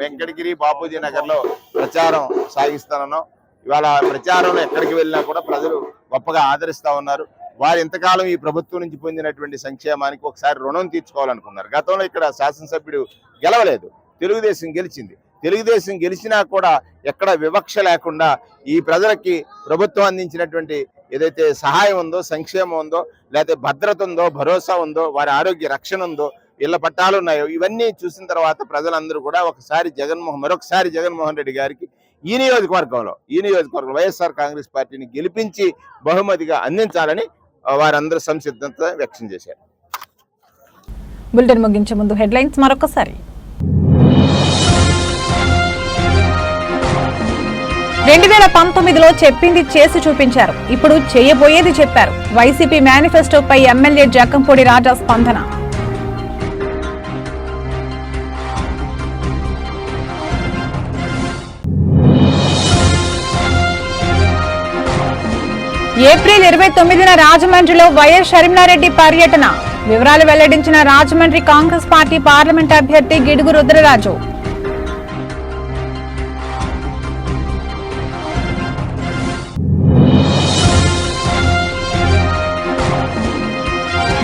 వెంకటగిరి బాపూజీ నగర్ లో ప్రచారం సాగిస్తున్నాం. ఇవాళ ప్రచారంలో ఎక్కడికి వెళ్ళినా కూడా ప్రజలు గొప్పగా ఆదరిస్తా ఉన్నారు. వారు ఇంతకాలం ఈ ప్రభుత్వం నుంచి పొందినటువంటి సంక్షేమానికి ఒకసారి రుణం తీర్చుకోవాలనుకున్నారు. గతంలో ఇక్కడ శాసనసభ్యుడు గెలవలేదు, తెలుగుదేశం గెలిచింది. తెలుగుదేశం గెలిచినా కూడా ఎక్కడ వివక్ష లేకుండా ఈ ప్రజలకి ప్రభుత్వం అందించినటువంటి ఏదైతే సహాయం ఉందో, సంక్షేమం ఉందో, లేకపోతే భద్రత ఉందో, భరోసా ఉందో, వారి ఆరోగ్య రక్షణ ఉందో, ఇళ్ల పట్టాలు ఉన్నాయో, ఇవన్నీ చూసిన తర్వాత ప్రజలందరూ కూడా మరొకసారి జగన్మోహన్ రెడ్డి గారికి ఈ నియోజకవర్గంలో వైఎస్ఆర్ కాంగ్రెస్ పార్టీని గెలిపించి బహుమతిగా అందించాలని వారందరూ సంసిద్ధత వ్యక్తం చేశారు. బులెటిన్ ముగించే ముందు హెడ్లైన్స్ మరొకసారి. 2019లో చెప్పింది చేసి చూపించారు, ఇప్పుడు చేయబోయేది చెప్పారు. వైసీపీ మేనిఫెస్టోపై ఎమ్మెల్యే జక్కంపూడి రాజా స్పందన. ఏప్రిల్ 29న రాజమండ్రిలో వైఎస్ షర్మిలారెడ్డి పర్యటన. వివరాలు వెల్లడించిన రాజమండ్రి కాంగ్రెస్ పార్టీ పార్లమెంట్ అభ్యర్థి గిడుగు రుద్రరాజు.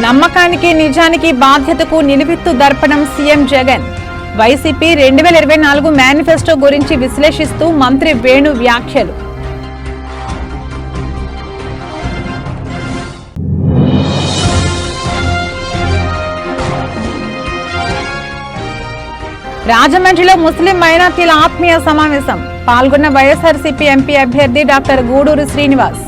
నమ్మకానికి నిజానికి బాధ్యతకు నిలువెత్తు దర్పణం సీఎం జగన్. వైసీపీ 2024 మేనిఫెస్టో గురించి విశ్లేషిస్తూ మంత్రి వేణు వ్యాఖ్యలు. రాజమండ్రిలో ముస్లిం మైనార్టీల ఆత్మీయ సమావేశం. పాల్గొన్న వైఎస్ఆర్సీపీ ఎంపీ అభ్యర్థి డాక్టర్ గూడూరు శ్రీనివాస్.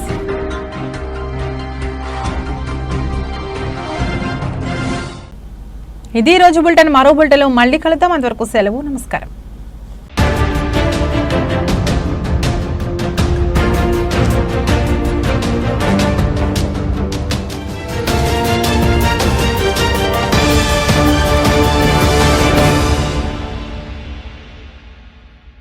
ఇది రోజు బులెటిన్. మరో బులెటిన్లో మళ్ళీ కలుద్దాం. అంతవరకు సెలవు. నమస్కారం.